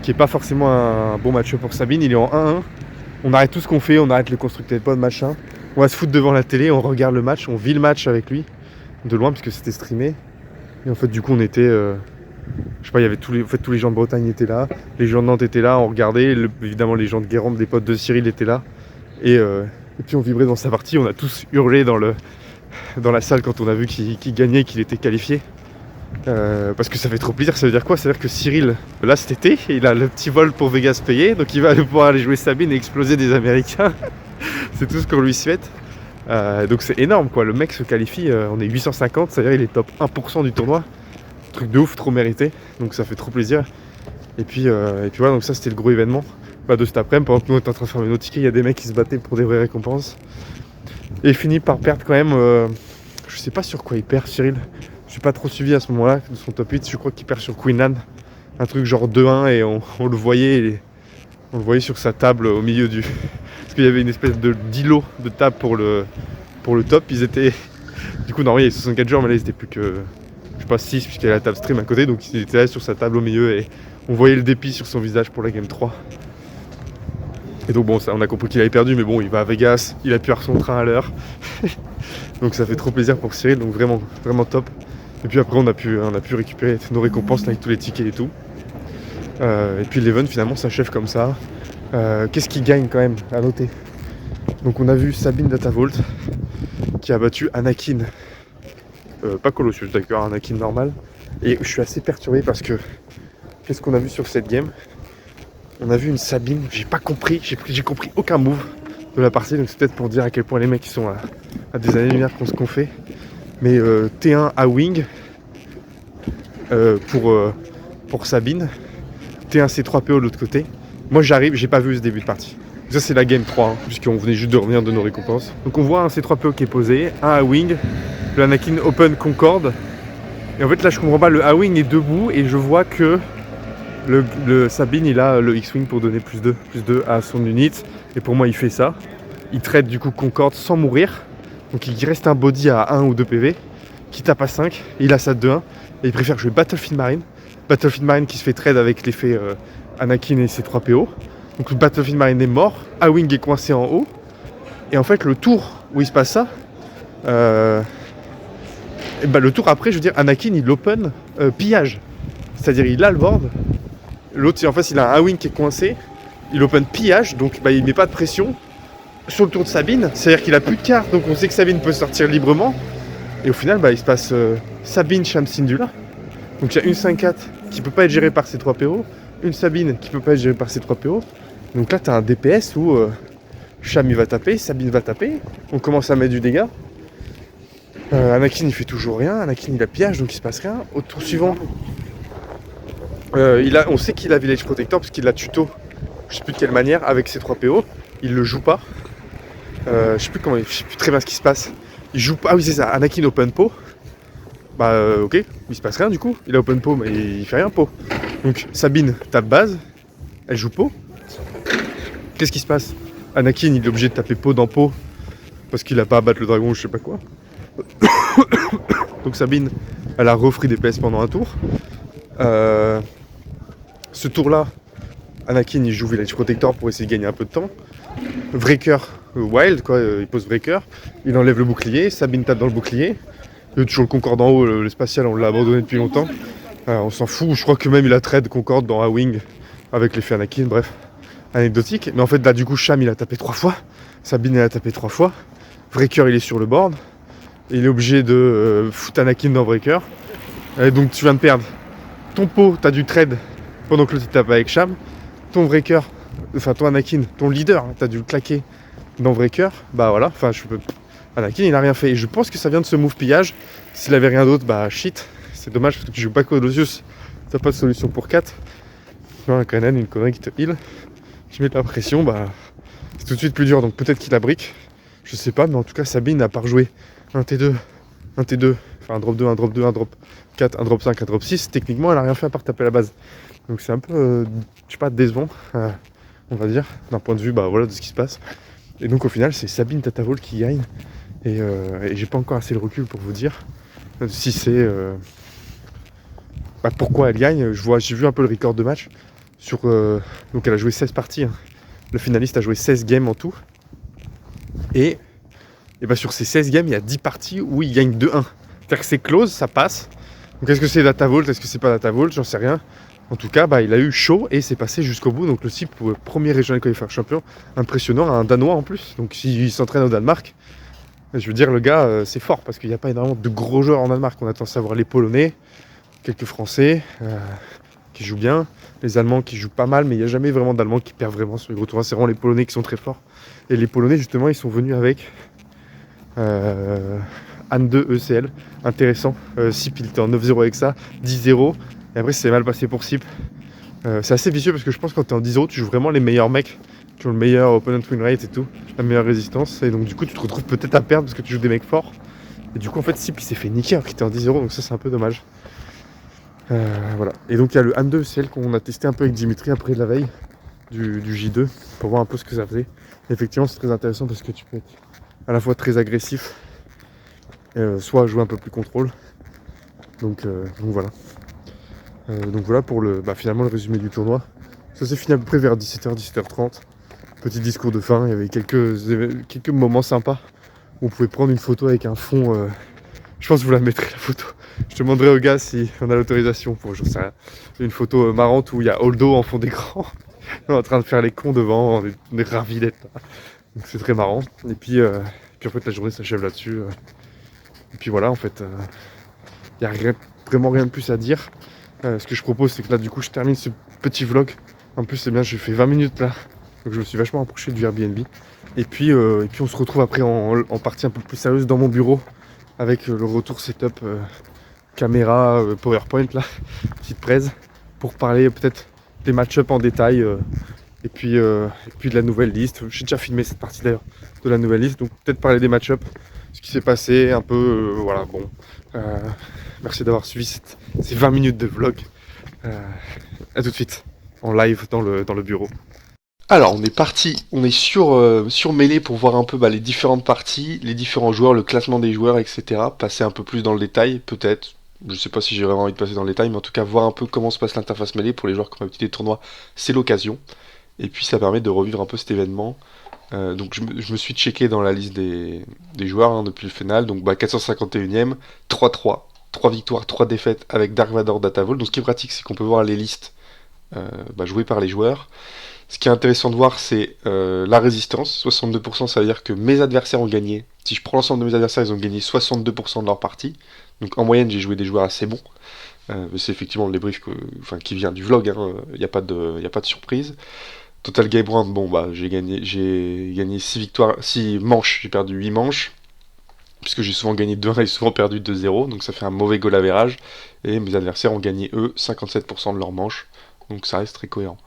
qui est pas forcément un bon match pour Sabine. Il est en 1-1. On arrête tout ce qu'on fait, on arrête le constructeur de pod, machin. On va se foutre devant la télé, on regarde le match, on vit le match avec lui, de loin, puisque c'était streamé. Et en fait, du coup, on était... je sais pas, il y avait tous les gens de Bretagne étaient là, les gens de Nantes étaient là, on regardait, évidemment les gens de Guérande, les potes de Cyril étaient là. Et puis on vibrait dans sa partie, on a tous hurlé dans la salle quand on a vu qu'il gagnait, qu'il était qualifié. Parce que ça fait trop plaisir. Ça veut dire quoi? Ça veut dire que Cyril, là cet été, il a le petit vol pour Vegas payé, donc il va pouvoir aller jouer Sabine et exploser des Américains. C'est tout ce qu'on lui souhaite. Donc c'est énorme quoi, le mec se qualifie, on est 850, c'est-à-dire il est top 1% du tournoi. Truc de ouf, trop mérité, donc ça fait trop plaisir. Et puis voilà, donc ça c'était le gros événement de cet après-midi. Pendant que nous on était en train de faire nos tickets, il y a des mecs qui se battaient pour des vraies récompenses. Et il finit par perdre quand même, je sais pas sur quoi il perd Cyril. Je suis pas trop suivi à ce moment-là de son top 8, je crois qu'il perd sur Queenland. Un truc genre 2-1 et on le voyait, sur sa table au milieu du... Parce qu'il y avait une espèce d'îlot de table pour le top. Ils étaient... Du coup, normalement il y avait 64 joueurs, mais là ils étaient plus que... Je sais pas 6 puisqu'il y avait la table stream à côté. Donc il était là sur sa table au milieu et on voyait le dépit sur son visage pour la game 3. Et donc bon, ça, on a compris qu'il avait perdu, mais bon, il va à Vegas, il a pu avoir son train à l'heure. Donc ça fait trop plaisir pour Cyril, donc vraiment, vraiment top. Et puis après on a pu récupérer nos récompenses là, avec tous les tickets et tout. Et puis l'event finalement s'achève comme ça. Qu'est-ce qu'il gagne quand même à noter? Donc on a vu Sabine Datavolt qui a battu Anakin. Pas Colossus d'accord, Anakin normal. Et je suis assez perturbé parce que qu'est-ce qu'on a vu sur cette game? On a vu une Sabine, j'ai pas compris, j'ai compris aucun move de la partie, donc c'est peut-être pour dire à quel point les mecs ils sont à des années-lumière qu'on fait. Mais T1 à wing pour Sabine, T1 C3PO de l'autre côté. Moi j'arrive, j'ai pas vu ce début de partie. Ça c'est la game 3, puisqu'on venait juste de revenir de nos récompenses. Donc on voit un C3PO qui est posé, un à wing, le Anakin Open Concorde. Et en fait là je comprends pas, le A-Wing est debout et je vois que le Sabine il a le X-Wing pour donner plus 2 à son unit. Et pour moi il fait ça. Il traite du coup Concorde sans mourir. Donc il reste un body à 1 ou 2 PV qui tape à 5 et il a ça de 2-1. Et il préfère jouer Battlefield Marine. Battlefield Marine qui se fait trade avec l'effet Anakin et C3PO. Donc le Battlefield Marine est mort. A-Wing est coincé en haut. Et en fait le tour où il se passe ça, et bah, le tour après, je veux dire, Anakin il open pillage. C'est-à-dire il a le board. L'autre, en face, il a un A-Wing qui est coincé. Il open pillage, donc bah, il met pas de pression sur le tour de Sabine. C'est-à-dire qu'il a plus de cartes, donc on sait que Sabine peut sortir librement. Et au final, bah, il se passe Sabine Shamsindula. Donc il y a une 5-4 qui peut pas être gérée par C3PO. Une Sabine qui peut pas être gérée par C3PO. Donc là, tu as un DPS où Sham il va taper, Sabine va taper. On commence à mettre du dégât. Anakin il fait toujours rien, Anakin il a pillage donc il se passe rien. Au tour suivant, on sait qu'il a Village Protector parce qu'il l'a tuto, je sais plus de quelle manière, avec ses 3 PO. Il le joue pas. Je sais plus très bien ce qui se passe. Il joue pas. Ah oui c'est ça, Anakin open po. Bah ok, il se passe rien du coup. Il a open po mais il fait rien po. Donc Sabine tape base, elle joue po. Qu'est-ce qui se passe? Anakin il est obligé de taper po dans po parce qu'il a pas à battre le dragon ou je sais pas quoi. Donc Sabine, elle a refree des PS pendant un tour. Ce tour-là, Anakin il joue Village Protector pour essayer de gagner un peu de temps. Breaker wild, quoi, il pose Breaker, il enlève le bouclier, Sabine tape dans le bouclier. Il y a toujours le Concorde en haut, le spatial on l'a abandonné depuis longtemps. On s'en fout, je crois que même il a trade Concorde dans A-Wing avec l'effet Anakin, bref, anecdotique. Mais en fait là du coup Sham il a tapé 3 fois, Sabine elle a tapé 3 fois, Breaker il est sur le board. Il est obligé de foutre Anakin dans Breaker. Et donc tu viens de perdre ton pot, t'as du trade pendant que l'autre tape avec Sham. Ton Breaker, enfin ton Anakin, ton leader, t'as dû le claquer dans Breaker. Bah voilà, enfin Anakin il a rien fait. Et je pense que ça vient de ce move pillage. S'il avait rien d'autre, bah shit. C'est dommage parce que tu joues pas Colossus. T'as pas de solution pour 4. Tu vois un Kanan, une connerie qui te heal. Tu mets de la pression, bah c'est tout de suite plus dur. Donc peut-être qu'il a brick. Je sais pas, mais en tout cas Sabine n'a pas rejoué un T2, enfin un drop 2, un drop 2, un drop 4, un drop 5, un drop 6, techniquement elle a rien fait à part taper la base. Donc c'est un peu, je sais pas, décevant, on va dire, d'un point de vue voilà, de ce qui se passe. Et donc au final c'est Sabine Datavolt qui gagne. Et j'ai pas encore assez le recul pour vous dire si c'est pourquoi elle gagne. J'ai vu un peu le record de match. Donc elle a joué 16 parties. Hein. Le finaliste a joué 16 games en tout. Et bah sur ces 16 games, il y a 10 parties où il gagne 2-1. C'est-à-dire que c'est close, ça passe. Donc est-ce que c'est DataVolt, est-ce que c'est pas DataVolt, j'en sais rien. En tout cas, il a eu chaud et c'est passé jusqu'au bout. Donc le type, premier régional qualifier champion, impressionnant, un Danois en plus. Donc s'il s'entraîne au Danemark, je veux dire, le gars, c'est fort parce qu'il n'y a pas énormément de gros joueurs en Danemark. On a tendance à voir les Polonais, quelques Français qui jouent bien, les Allemands qui jouent pas mal, mais il n'y a jamais vraiment d'Allemands qui perdent vraiment sur les gros tournois. C'est vraiment les Polonais qui sont très forts. Et les Polonais, justement, ils sont venus avec Anne 2 ECL, intéressant. Sip, il était en 9-0 avec ça, 10-0. Et après, c'est mal passé pour Sip. C'est assez vicieux parce que je pense que quand tu es en 10-0, tu joues vraiment les meilleurs mecs qui ont le meilleur opponent win rate et tout, la meilleure résistance. Et donc, du coup, tu te retrouves peut-être à perdre parce que tu joues des mecs forts. Et du coup, en fait, Sip, il s'est fait niquer alors qu'il était en 10-0, donc ça, c'est un peu dommage. Voilà. Et donc, il y a le Anne 2 ECL qu'on a testé un peu avec Dimitri après la veille du J2 pour voir un peu ce que ça faisait. Et effectivement, c'est très intéressant parce que tu peux être à la fois très agressif, soit jouer un peu plus contrôle. Donc voilà. Donc voilà pour finalement le résumé du tournoi. Ça s'est fini à peu près vers 17h, 17h30. Petit discours de fin, il y avait quelques moments sympas où on pouvait prendre une photo avec un fond. Je pense que vous la mettrez la photo. Je demanderai au gars si on a l'autorisation pour, j'en sais rien, une photo marrante où il y a Holdo en fond d'écran. On est en train de faire les cons devant, on est ravis d'être là. Donc c'est très marrant. Et puis en fait la journée s'achève là-dessus. Et puis voilà, en fait, il n'y a vraiment rien de plus à dire. Ce que je propose, c'est que là, du coup, je termine ce petit vlog. En plus, c'est bien, j'ai fait 20 minutes là. Donc je me suis vachement rapproché du Airbnb. Et puis on se retrouve après en partie un peu plus sérieuse dans mon bureau avec le retour setup caméra, PowerPoint là, petite presse, pour parler peut-être des match-up en détail et puis de la nouvelle liste. J'ai déjà filmé cette partie d'ailleurs de la nouvelle liste, donc peut-être parler des match-up, ce qui s'est passé un peu, voilà, bon. Merci d'avoir suivi ces 20 minutes de vlog. À tout de suite, en live dans le bureau. Alors, on est parti, on est sur Melee pour voir un peu les différentes parties, les différents joueurs, le classement des joueurs, etc. Passer un peu plus dans le détail, peut-être. Je sais pas si j'ai vraiment envie de passer dans le détail, mais en tout cas, voir un peu comment se passe l'interface Melee pour les joueurs qui ont l'habitude des tournois, c'est l'occasion. Et puis, ça permet de revivre un peu cet événement. Donc, je me suis checké dans la liste des joueurs depuis le final. Donc, 451ème, 3-3, 3 victoires, 3 défaites avec Dark Vador Datavol. Donc, ce qui est pratique, c'est qu'on peut voir les listes jouées par les joueurs. Ce qui est intéressant de voir, c'est la résistance. 62%, ça veut dire que mes adversaires ont gagné. Si je prends l'ensemble de mes adversaires, ils ont gagné 62% de leur partie. Donc en moyenne, j'ai joué des joueurs assez bons. C'est effectivement le débrief qui vient du vlog, il n'y a pas de surprise. Total game round, j'ai gagné 6 victoires, 6 manches, j'ai perdu 8 manches. Puisque j'ai souvent gagné 2-1 et souvent perdu 2-0. Donc ça fait un mauvais goal average. Et mes adversaires ont gagné, eux, 57% de leurs manches. Donc ça reste très cohérent.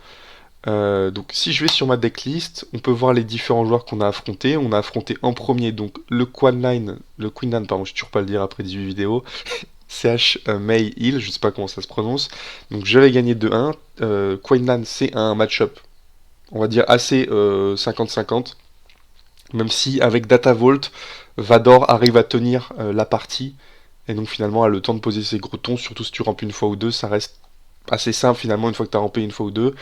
Donc si je vais sur ma decklist, on peut voir les différents joueurs qu'on a affrontés. On a affronté en premier donc le Queenan, pardon, je ne sais toujours pas le dire après 18 vidéos, CH May Hill, je sais pas comment ça se prononce. Donc j'avais gagné 2-1. Queenan, c'est un match-up, on va dire assez 50-50, même si avec DataVolt, Vador arrive à tenir la partie, et donc finalement a le temps de poser ses gros tons, surtout si tu rampes une fois ou deux, ça reste assez simple finalement une fois que tu as rampé une fois ou deux.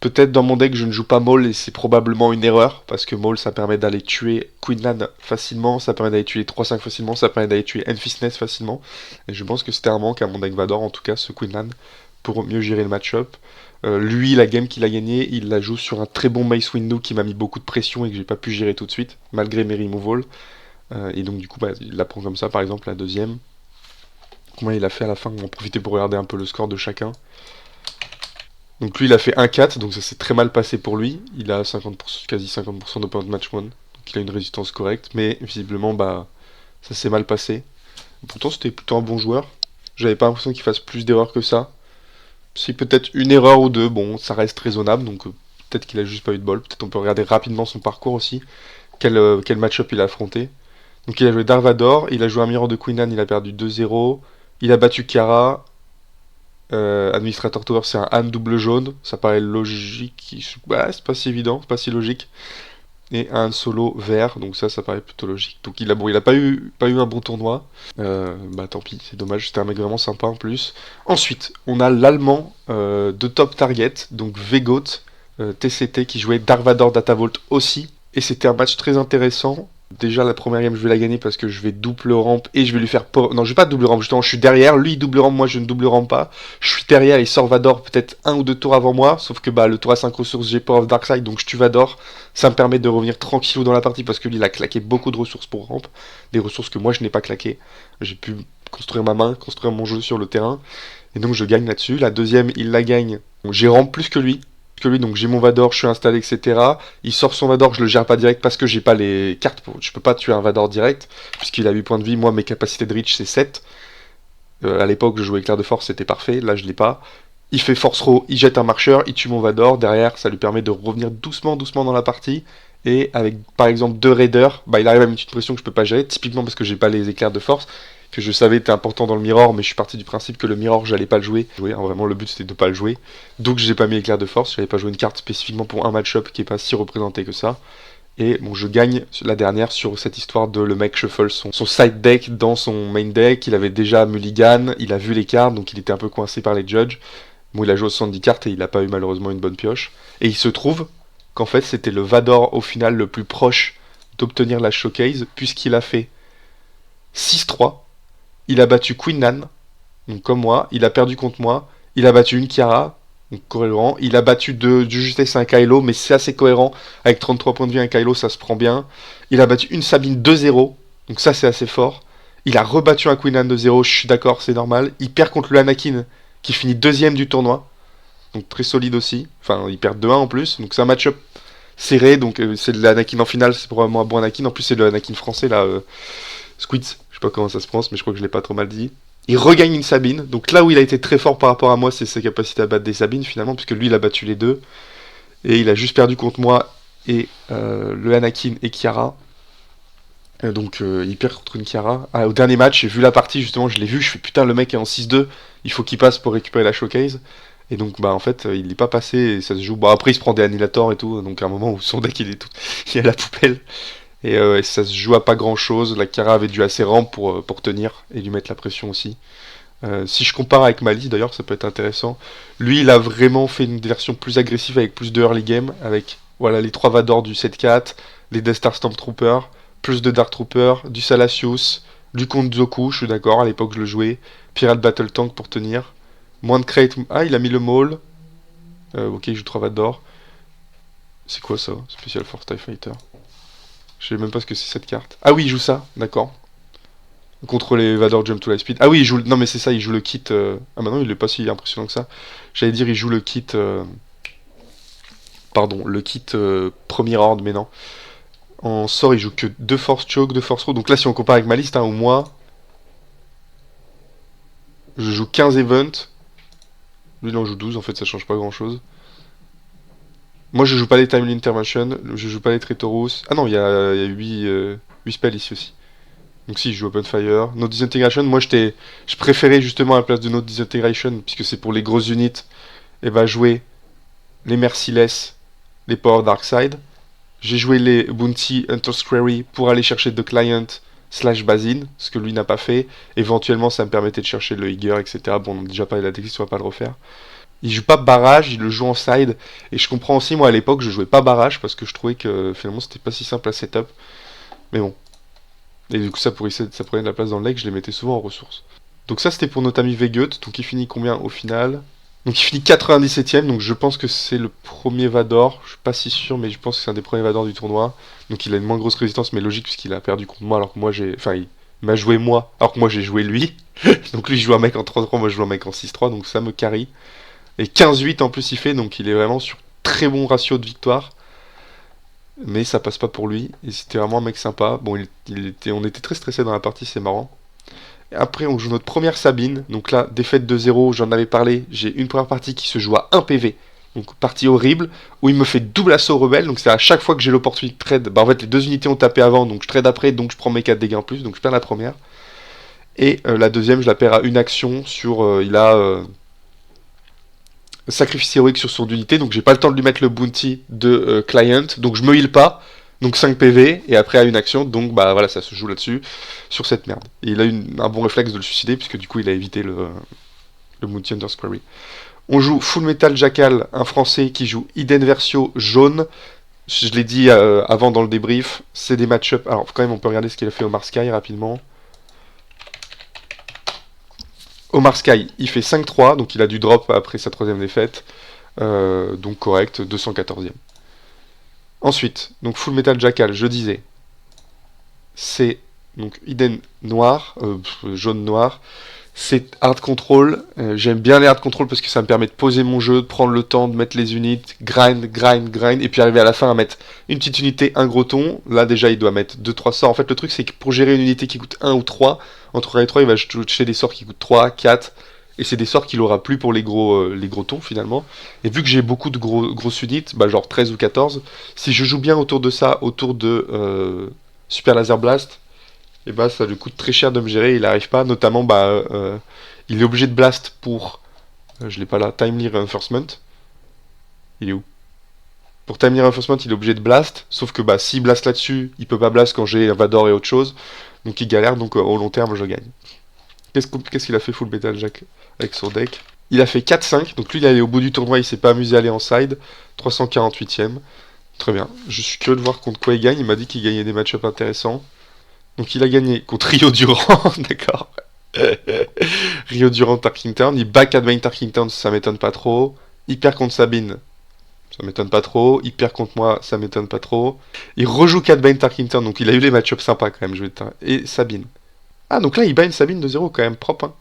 Peut-être dans mon deck je ne joue pas Maul et c'est probablement une erreur, parce que Maul ça permet d'aller tuer Queenan facilement, ça permet d'aller tuer 3-5 facilement, ça permet d'aller tuer Enfistness facilement, et je pense que c'était un manque à mon deck Vador, en tout cas ce Queenan, pour mieux gérer le match-up. Lui, la game qu'il a gagnée, il la joue sur un très bon Mace Windu qui m'a mis beaucoup de pression et que j'ai pas pu gérer tout de suite, malgré mes removals. Et donc du coup, il la prend comme ça, par exemple, la deuxième. Combien il a fait à la fin? On va en profiter pour regarder un peu le score de chacun. Donc lui, il a fait 1-4, donc ça s'est très mal passé pour lui. Il a 50%, quasi 50% d'opponent match won. Donc il a une résistance correcte, mais visiblement, ça s'est mal passé. Pourtant, c'était plutôt un bon joueur. J'avais pas l'impression qu'il fasse plus d'erreurs que ça. Si peut-être une erreur ou deux, bon, ça reste raisonnable, donc peut-être qu'il a juste pas eu de bol. Peut-être on peut regarder rapidement son parcours aussi. Quel match-up il a affronté. Donc il a joué Dark Vador, il a joué un Mirror de Queenan, il a perdu 2-0. Il a battu Kara. Administrator Tower, c'est un Han double jaune. Ça paraît logique. Ouais, c'est pas si évident, c'est pas si logique. et un solo vert, donc ça paraît plutôt logique. Donc il a pas eu un bon tournoi, bah tant pis, c'est dommage, c'était un mec vraiment sympa en plus. Ensuite, on a l'allemand de Top Target, donc Vegot, TCT, qui jouait Darvador Datavolt aussi, et c'était un match très intéressant. Déjà la première game je vais la gagner parce que je vais double rampe et je vais lui faire non je vais pas double rampe, justement je suis derrière, lui il double rampe, moi je ne double rampe pas, je suis derrière, il sort Vador peut-être 1 ou 2 tours avant moi, sauf que bah le tour à 5 ressources j'ai Power of Darkside donc je tue Vador, ça me permet de revenir tranquillou dans la partie parce que lui il a claqué beaucoup de ressources pour rampe, des ressources que moi je n'ai pas claqué, j'ai pu construire ma main, construire mon jeu sur le terrain, et donc je gagne là-dessus. La deuxième il la gagne, donc j'ai rampe plus que lui, donc j'ai mon Vador, je suis installé, etc. Il sort son Vador, je le gère pas direct parce que j'ai pas les cartes, je peux pas tuer un Vador direct, puisqu'il a 8 points de vie, moi mes capacités de reach c'est 7. À l'époque je jouais éclair de force, c'était parfait, là je l'ai pas. Il fait force row, il jette un marcheur, il tue mon Vador, derrière ça lui permet de revenir doucement dans la partie, et avec par exemple 2 raiders, bah il arrive à mettre une pression que je peux pas gérer, typiquement parce que j'ai pas les éclairs de force, que je savais était important dans le mirror, mais je suis parti du principe que le mirror j'allais pas le jouer. Vraiment le but c'était de pas le jouer. Donc j'ai pas mis éclair de force, j'avais pas joué une carte spécifiquement pour un match-up qui est pas si représenté que ça. Et bon, je gagne la dernière sur cette histoire de le mec shuffle son side deck dans son main deck. Il avait déjà mulligan, il a vu les cartes, donc il était un peu coincé par les judges. Bon, il a joué 70 cartes et il a pas eu malheureusement une bonne pioche. Et il se trouve qu'en fait c'était le Vador au final le plus proche d'obtenir la showcase, puisqu'il a fait 6-3. Il a battu Queen Nan, donc comme moi, il a perdu contre moi, il a battu une Kiara, donc cohérent, il a battu de justesse un Kylo, mais c'est assez cohérent, avec 33 points de vie un Kylo, ça se prend bien. Il a battu une Sabine 2-0, donc ça c'est assez fort. Il a rebattu un Queen Nan 2-0, je suis d'accord, c'est normal. Il perd contre le Anakin, qui finit deuxième du tournoi, donc très solide aussi. Enfin, il perd 2-1 en plus, donc c'est un match-up serré, donc c'est l'Anakin en finale, c'est probablement un bon Anakin, en plus c'est le Anakin français là, Squids, je sais pas comment ça se prononce, mais je crois que je l'ai pas trop mal dit. Il regagne une Sabine, donc là où il a été très fort par rapport à moi, c'est sa capacité à battre des Sabines finalement, puisque lui il a battu les deux, et il a juste perdu contre moi et le Anakin et Kiara. Donc il perd contre une Kiara. Ah, au dernier match, j'ai vu la partie justement, je l'ai vu, je fais putain le mec est en 6-2, il faut qu'il passe pour récupérer la showcase. Et donc bah en fait il n'est pas passé et ça se joue. Bon après il se prend des annihilators et tout, donc à un moment où son deck il est à la poubelle. Et ça se joue à pas grand chose. La Kiara avait dû assez ramp pour tenir et lui mettre la pression aussi. Si je compare avec Mali d'ailleurs, ça peut être intéressant. Lui, il a vraiment fait une version plus agressive avec plus de early game, avec voilà les 3 Vador du 7-4, les Death Star Stormtrooper, plus de Dark Trooper, du Salacious, du Count Dooku, je suis d'accord, à l'époque je le jouais, Pirate Battle Tank pour tenir, moins de crate. Ah, il a mis le Maul. Ok, il joue 3 Vador. C'est quoi ça? Special Force TIE Fighter. Je sais même pas ce que c'est cette carte. Ah oui, il joue ça, d'accord. Contre les Vador Jump to Light Speed. Ah oui, il joue. Non, mais c'est ça, il joue le kit. Ah, bah non, il est pas si impressionnant que ça. J'allais dire, il joue le kit. Pardon, le kit premier ordre, mais non. En sort, il joue que 2 Force Choke, 2 Force Row. Donc là, si on compare avec ma liste, hein, ou moi, je joue 15 events. Lui, il en joue 12, en fait, ça change pas grand chose. Moi, je joue pas les Timely Intervention, je joue pas les Traitorous. Ah non, il y a 8 spells ici aussi. Donc si, je joue Open Fire. No Disintegration, moi je préférais justement à la place de No Disintegration, puisque c'est pour les grosses unités, et va jouer les Merciless, les Power Darkside. J'ai joué les Bounty Hunter Squarey pour aller chercher The Client / Bazin, ce que lui n'a pas fait. Éventuellement, ça me permettait de chercher le Higger, etc. Bon, on a déjà parlé de la technique, on va pas le refaire. Il joue pas barrage, il le joue en side. Et je comprends aussi, moi à l'époque, je jouais pas barrage parce que je trouvais que finalement c'était pas si simple à setup. Mais bon. Et du coup, ça prenait de la place dans le deck, je les mettais souvent en ressources. Donc, ça c'était pour notre ami Vegut. Donc, il finit combien au final? Donc, il finit 97ème. Donc, je pense que c'est le premier Vador. Je suis pas si sûr, mais je pense que c'est un des premiers Vador du tournoi. Donc, il a une moins grosse résistance, mais logique, puisqu'il a perdu contre moi alors que moi j'ai. Enfin, il m'a joué moi alors que moi j'ai joué lui. Donc, lui, je joue un mec en 3-3, moi je joue un mec en 6-3. Donc, ça me carry. Et 15-8 en plus il fait, donc il est vraiment sur très bon ratio de victoire. Mais ça passe pas pour lui, et c'était vraiment un mec sympa. Bon, on était très stressé dans la partie, c'est marrant. Et après on joue notre première Sabine, donc là, défaite 2-0, j'en avais parlé. J'ai une première partie qui se joue à 1 PV, donc partie horrible, où il me fait double assaut rebelle, donc c'est à chaque fois que j'ai l'opportunité de trade. Bah en fait les 2 unités ont tapé avant, donc je trade après, donc je prends mes 4 dégâts en plus, donc je perds la première. Et la deuxième, je la perds à une action sur... il a... sacrifice héroïque sur son unité, donc j'ai pas le temps de lui mettre le bounty de client, donc je me heal pas, Donc 5 PV, et après à une action, donc bah voilà, ça se joue là-dessus, sur cette merde. Et il a un bon réflexe de le suicider, puisque du coup il a évité le Moonty Hunter's Quarry. On joue Full Metal Jackal, un français qui joue Iden Versio jaune. Je l'ai dit avant dans le débrief, c'est des match-up. Alors quand même on peut regarder ce qu'il a fait Omar Sky rapidement. Omar Sky, il fait 5-3, donc il a du drop après sa 3ème défaite. Donc correct, 214ème. Ensuite, donc Full Metal Jackal, je disais, c'est donc Iden noir, jaune-noir. C'est hard control, j'aime bien les hard control parce que ça me permet de poser mon jeu, de prendre le temps de mettre les unités, grind, et puis arriver à la fin à mettre une petite unité, un gros ton. Là déjà il doit mettre 2-3 sorts. En fait le truc c'est que pour gérer une unité qui coûte 1 ou 3, entre 1 et 3 il va toucher des sorts qui coûtent 3, 4, et c'est des sorts qu'il aura plus pour les gros tons finalement. Et vu que j'ai beaucoup de grosses unités, bah genre 13 ou 14, si je joue bien autour de ça, autour de Super Laser Blast, et bah ça lui coûte très cher de me gérer, il n'arrive pas, notamment il est obligé de blast pour, je l'ai pas là, Timely Reinforcement. Il est où? Pour Timely Reinforcement il est obligé de blast, sauf que s'il blast là-dessus, il peut pas blast quand j'ai Vador et autre chose, donc il galère, donc au long terme je gagne. Qu'est-ce qu'il a fait Full Metal Jack avec son deck? Il a fait 4-5, donc lui il est allé au bout du tournoi, il s'est pas amusé à aller en side, 348ème, très bien. Je suis curieux de voir contre quoi il gagne, il m'a dit qu'il gagnait des match-ups intéressants. Donc il a gagné contre Rio Durant, d'accord. Rio Durant Tarkington, il back Advane Tarkington, ça m'étonne pas trop. Il perd contre Sabine, ça m'étonne pas trop. Il perd contre moi, ça m'étonne pas trop. Il rejoue Advane Tarkington, donc il a eu les match-ups sympas quand même, et Sabine. Ah donc là il bat une Sabine de 0 quand même, propre hein.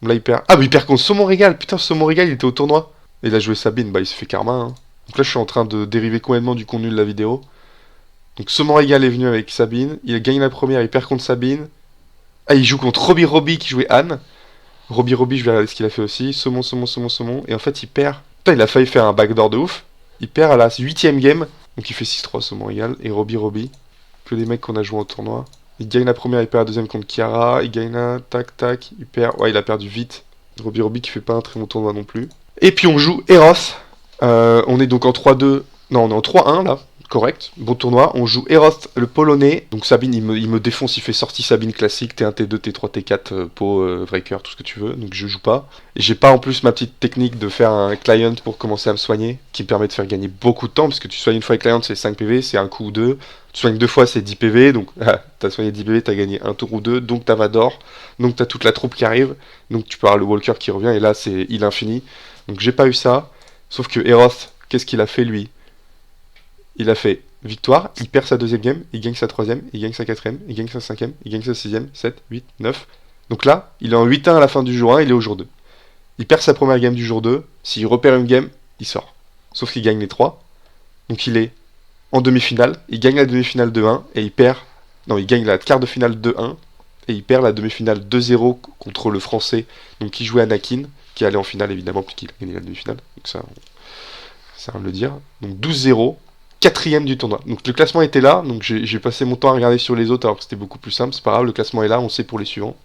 Là il perd. Ah mais il perd contre Saumon Régal, putain Saumon Régal il était au tournoi. Et il a joué Sabine, il se fait karma hein. Donc là je suis en train de dériver complètement du contenu de la vidéo. Donc Saumon Régal est venu avec Sabine, il a gagné la première, il perd contre Sabine. Ah, il joue contre Robbie qui jouait Anne. Robbie, je vais regarder ce qu'il a fait aussi. Saumon. Et en fait, il perd. Putain, il a failli faire un backdoor de ouf. Il perd à la 8ème game. Donc il fait 6-3, Saumon Régal. Et Robbie. Que les mecs qu'on a joué au tournoi. Il gagne la première, il perd la deuxième contre Kiara. Il gagne la tac. Il perd. Ouais, il a perdu vite. Robbie qui fait pas un très bon tournoi non plus. Et puis on joue Eros. On est donc en 3-2. Non, on est en 3-1 là. Correct, bon tournoi, on joue Eros le polonais, donc Sabine il me défonce, il fait sortie Sabine classique, T1, T2, T3, T4, pot, breaker, tout ce que tu veux, donc je joue pas. Et j'ai pas en plus ma petite technique de faire un client pour commencer à me soigner, qui me permet de faire gagner beaucoup de temps, parce que tu soignes une fois avec client c'est 5 PV, c'est un coup ou deux, tu soignes deux fois c'est 10 PV, donc t'as soigné 10 PV, t'as gagné un tour ou deux, donc t'as Vador, donc t'as toute la troupe qui arrive, donc tu peux avoir le Walker qui revient, et là c'est il infini. Donc j'ai pas eu ça, sauf que Eros, qu'est-ce qu'il a fait lui? Il a fait victoire, il perd sa deuxième game, il gagne sa troisième, il gagne sa quatrième, il gagne sa cinquième, il gagne sa sixième, 7, 8, 9. Donc là, il est en 8-1 à la fin du jour 1, il est au jour 2. Il perd sa première game du jour 2, s'il repère une game, il sort. Sauf qu'il gagne les 3. Donc il est en demi-finale, il gagne la demi-finale de 1, et il perd... Non, il gagne la quart de finale de 1, et il perd la demi-finale 2-0 contre le français, donc qui jouait Anakin, qui allait en finale évidemment, puisqu'il a gagné la demi-finale. Donc ça va me le dire. Donc 12-0. 4ème du tournoi. Donc le classement était là, donc j'ai passé mon temps à regarder sur les autres alors que c'était beaucoup plus simple, c'est pas grave, le classement est là, on sait pour les suivants.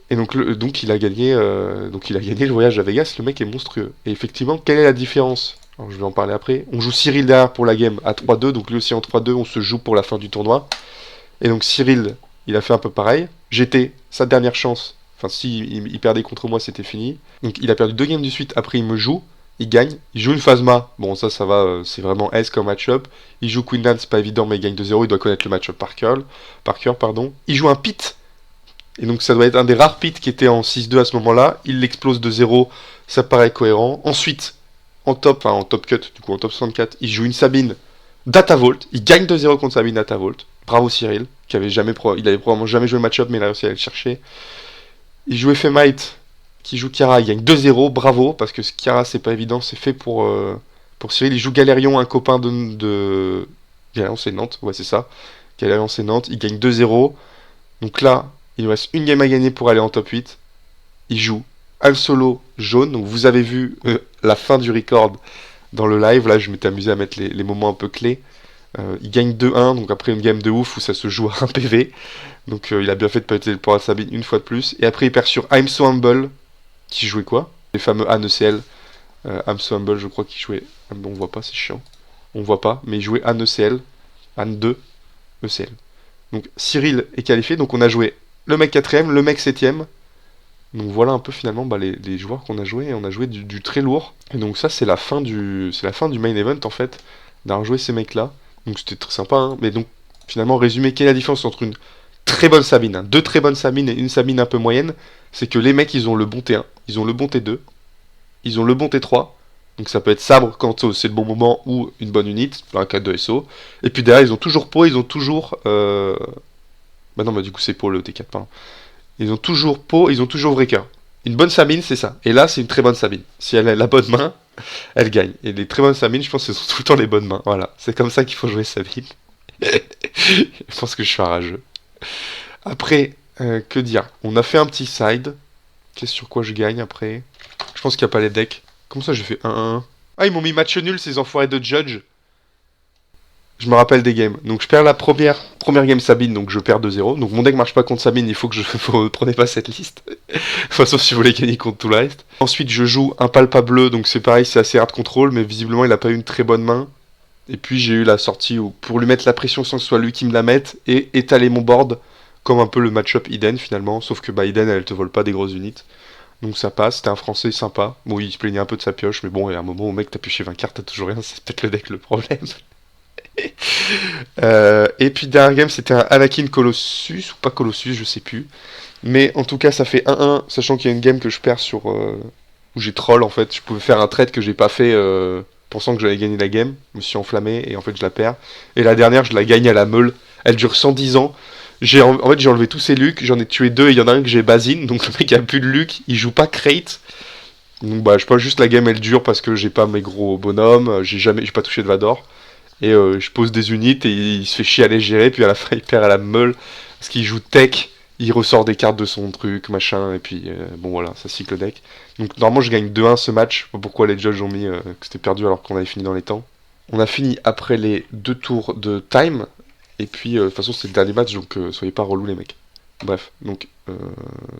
Et donc, il a gagné le voyage à Vegas, le mec est monstrueux. Et effectivement, quelle est la différence? Alors je vais en parler après. On joue Cyril derrière pour la game à 3-2, donc lui aussi en 3-2, on se joue pour la fin du tournoi. Et donc Cyril, il a fait un peu pareil. J'étais sa dernière chance, enfin si il perdait contre moi c'était fini. Donc il a perdu 2 games de suite, après il me joue. Il gagne, il joue une Phasma, bon ça va, c'est vraiment S comme match-up. Il joue Queenland, c'est pas évident mais il gagne 2-0, il doit connaître le match-up par cœur. Il joue un Pit, et donc ça doit être un des rares Pit qui était en 6-2 à ce moment-là. Il l'explose de 0, ça paraît cohérent. Ensuite, en top cut, du coup en top 64, il joue une Sabine Datavolt, il gagne 2-0 contre Sabine Datavolt. Bravo Cyril, il avait probablement jamais joué le match-up mais il a réussi à aller le chercher. Il joue Ephémite, qui joue Kiara, il gagne 2-0, bravo, parce que Kiara c'est pas évident, c'est fait pour Cyril. Il joue Galérion, un copain de... Galérion c'est Nantes, ouais c'est ça. Galérion c'est Nantes, il gagne 2-0. Donc là, il nous reste une game à gagner pour aller en top 8. Il joue Al Solo jaune, donc vous avez vu la fin du record dans le live, là je m'étais amusé à mettre les moments un peu clés. Il gagne 2-1, donc après une game de ouf où ça se joue à 1 PV. Donc il a bien fait de pas être pour Sabine une fois de plus. Et après il perd sur I'm So Humble, qui jouait quoi? Les fameux ANECL. I'm So Humble, je crois qu'il jouait... On voit pas, c'est chiant. On voit pas, mais il jouait ANECL. Anne 2, ECL. Donc Cyril est qualifié, donc on a joué le mec 4ème, le mec 7ème. Donc voilà un peu finalement les joueurs qu'on a joué, et on a joué du très lourd. Et donc ça c'est la fin du main event en fait, d'avoir joué ces mecs là. Donc c'était très sympa, hein. Mais donc finalement résumé, quelle est la différence entre une très bonne Sabine, hein, deux très bonnes Sabines et une Sabine un peu moyenne, c'est que les mecs ils ont le bon T1, ils ont le bon T2, ils ont le bon T3. Donc ça peut être sabre quand c'est le bon moment ou une bonne unité, un 4 de SO. Et puis derrière ils ont toujours pot, ils ont toujours... Bah non, bah du coup c'est pour le T4, pardon. Ils ont toujours pot, ils ont toujours vrai cœur. Une bonne Sabine, c'est ça. Et là, c'est une très bonne Sabine. Si elle a la bonne main, elle gagne. Et les très bonnes Sabines, je pense que ce sont tout le temps les bonnes mains. Voilà, c'est comme ça qu'il faut jouer Sabine. Je pense que je suis un rageux. Après, que dire? On a fait un petit side. Qu'est-ce sur quoi je gagne après? Je pense qu'il n'y a pas les decks. Comment ça j'ai fait 1-1? Ah, ils m'ont mis match nul, ces enfoirés de judge. Je me rappelle des games. Donc je perds la première game Sabine, donc je perds 2-0. Donc mon deck marche pas contre Sabine, il faut que vous prenez pas cette liste. Enfin, sauf si vous voulez gagner contre tout le reste. Ensuite je joue un palpa bleu, donc c'est pareil, c'est assez hard control, mais visiblement il a pas eu une très bonne main. Et puis j'ai eu la sortie où, pour lui mettre la pression sans que ce soit lui qui me la mette, et étaler mon board, comme un peu le match-up Eden finalement, sauf que bah Eden elle te vole pas des grosses unités. Donc ça passe, c'était un français sympa. Bon, il se plaignait un peu de sa pioche, mais bon, il y a un moment où mec t'as pioché 20 cartes, t'as toujours rien, c'est peut-être le deck le problème. Et puis dernier game c'était un Anakin Colossus ou pas Colossus, je sais plus. Mais en tout cas ça fait 1-1, sachant qu'il y a une game que je perds sur où j'ai troll en fait. Je pouvais faire un trade que j'ai pas fait pensant que j'allais gagner la game. Je me suis enflammé et en fait je la perds. Et la dernière je la gagne à la meule. Elle dure 110 ans. En fait j'ai enlevé tous ces Luke, j'en ai tué deux et il y en a un que j'ai basine. Donc le mec a plus de Luke, il joue pas crate. Donc bah je pense juste la game elle dure parce que j'ai pas mes gros bonhommes, j'ai pas touché de Vador. Et je pose des unités et il se fait chier à les gérer, puis à la fin il perd à la meule, parce qu'il joue tech, il ressort des cartes de son truc, machin, et puis bon voilà, ça cycle le deck. Donc normalement je gagne 2-1 ce match, je sais pas pourquoi les judges ont mis que c'était perdu alors qu'on avait fini dans les temps. On a fini après les 2 tours de time, et puis de toute façon c'est le dernier match, donc soyez pas relous les mecs. Bref, donc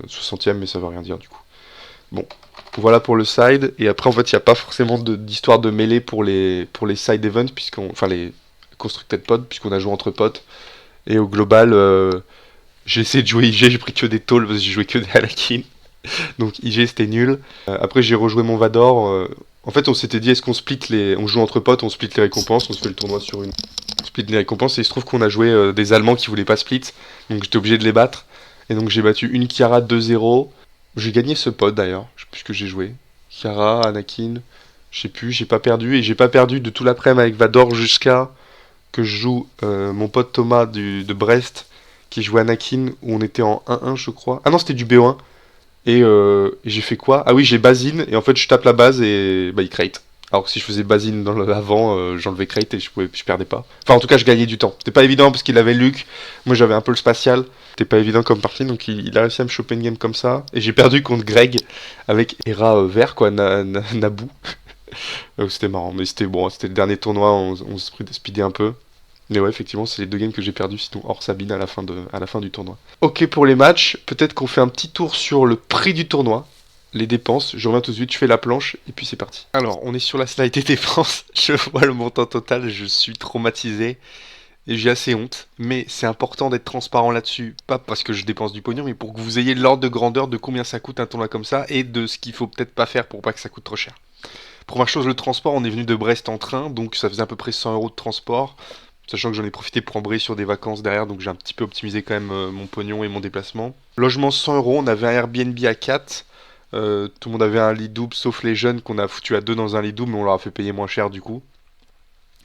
60ème, mais ça veut rien dire du coup. Bon, voilà pour le side, et après en fait il n'y a pas forcément d'histoire de mêlée pour les side events, enfin les constructed pods, puisqu'on a joué entre potes, et au global j'ai essayé de jouer IG, j'ai pris que des tolls parce que j'ai joué que des Anakin, donc IG c'était nul. Après j'ai rejoué mon Vador, en fait on s'était dit est-ce qu'on on joue entre potes, on split les récompenses, on se fait le tournoi sur on split les récompenses, et il se trouve qu'on a joué des Allemands qui voulaient pas split, donc j'étais obligé de les battre, et donc j'ai battu une Kiara 2-0. J'ai gagné ce pod d'ailleurs, je sais plus ce que j'ai joué. Kiara, Anakin, je sais plus, j'ai pas perdu. Et j'ai pas perdu de tout l'après-midi avec Vador jusqu'à que je joue mon pote Thomas de Brest qui jouait Anakin où on était en 1-1 je crois. Ah non, c'était du B1. Et j'ai fait quoi? Ah oui, j'ai Basine et en fait je tape la base et bah il crate. Alors que si je faisais Basine dans avant, j'enlevais crate et je perdais pas. Enfin en tout cas je gagnais du temps. C'était pas évident parce qu'il avait Luke, moi j'avais un peu le spatial. C'était pas évident comme partie, donc il a réussi à me choper une game comme ça. Et j'ai perdu contre Greg avec Hera vert, quoi, Naboo. C'était marrant, mais c'était bon, c'était le dernier tournoi, on se speedait un peu. Mais ouais, effectivement, c'est les 2 games que j'ai perdu, sinon hors Sabine à la fin du tournoi. Ok, pour les matchs, peut-être qu'on fait un petit tour sur le prix du tournoi, les dépenses. Je reviens tout de suite, je fais la planche, et puis c'est parti. Alors, on est sur la slide des dépenses, je vois le montant total, je suis traumatisé. Et j'ai assez honte, mais c'est important d'être transparent là-dessus, pas parce que je dépense du pognon, mais pour que vous ayez l'ordre de grandeur de combien ça coûte un tournoi comme ça, et de ce qu'il faut peut-être pas faire pour pas que ça coûte trop cher. Première chose, le transport, on est venu de Brest en train, donc ça faisait à peu près 100 € de transport, sachant que j'en ai profité pour embrayer sur des vacances derrière, donc j'ai un petit peu optimisé quand même mon pognon et mon déplacement. Logement 100 €, on avait un Airbnb à 4, tout le monde avait un lit double, sauf les jeunes qu'on a foutu à 2 dans un lit double, mais on leur a fait payer moins cher du coup.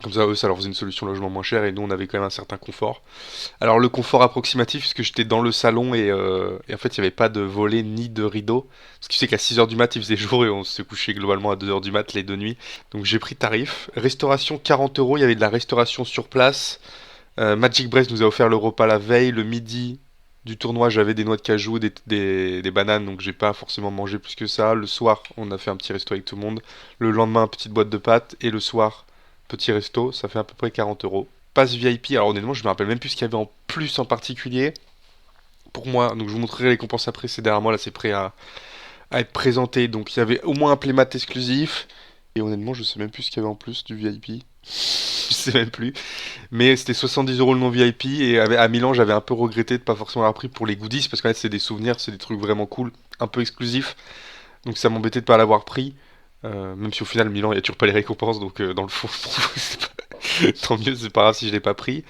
Comme ça, eux, ça leur faisait une solution logement moins cher et nous, on avait quand même un certain confort. Alors, le confort approximatif, puisque j'étais dans le salon et en fait, il n'y avait pas de volet ni de rideau. Parce que tu sais qu'à 6h du mat, il faisait jour et on se couchait globalement à 2h du mat les 2 nuits. Donc, j'ai pris tarif. Restauration 40 €, il y avait de la restauration sur place. Magic Brest nous a offert le repas la veille. Le midi du tournoi, j'avais des noix de cajou, des bananes, donc j'ai pas forcément mangé plus que ça. Le soir, on a fait un petit resto avec tout le monde. Le lendemain, petite boîte de pâtes. Et le soir, petit resto, ça fait à peu près 40 €. Passe VIP, alors honnêtement, je me rappelle même plus ce qu'il y avait en plus en particulier. Pour moi, donc je vous montrerai les récompenses après, c'est derrière moi, là c'est prêt à être présenté. Donc il y avait au moins un playmat exclusif. Et honnêtement, je sais même plus ce qu'il y avait en plus du VIP. Je sais même plus. Mais c'était 70 € le non VIP. Et à Milan, j'avais un peu regretté de pas forcément avoir pris pour les goodies. Parce qu'en fait, c'est des souvenirs, c'est des trucs vraiment cool, un peu exclusifs. Donc ça m'embêtait de pas l'avoir pris. Même si au final, Milan, il n'y a toujours pas les récompenses. Donc dans le fond, tant mieux, c'est pas grave si je l'ai pas pris.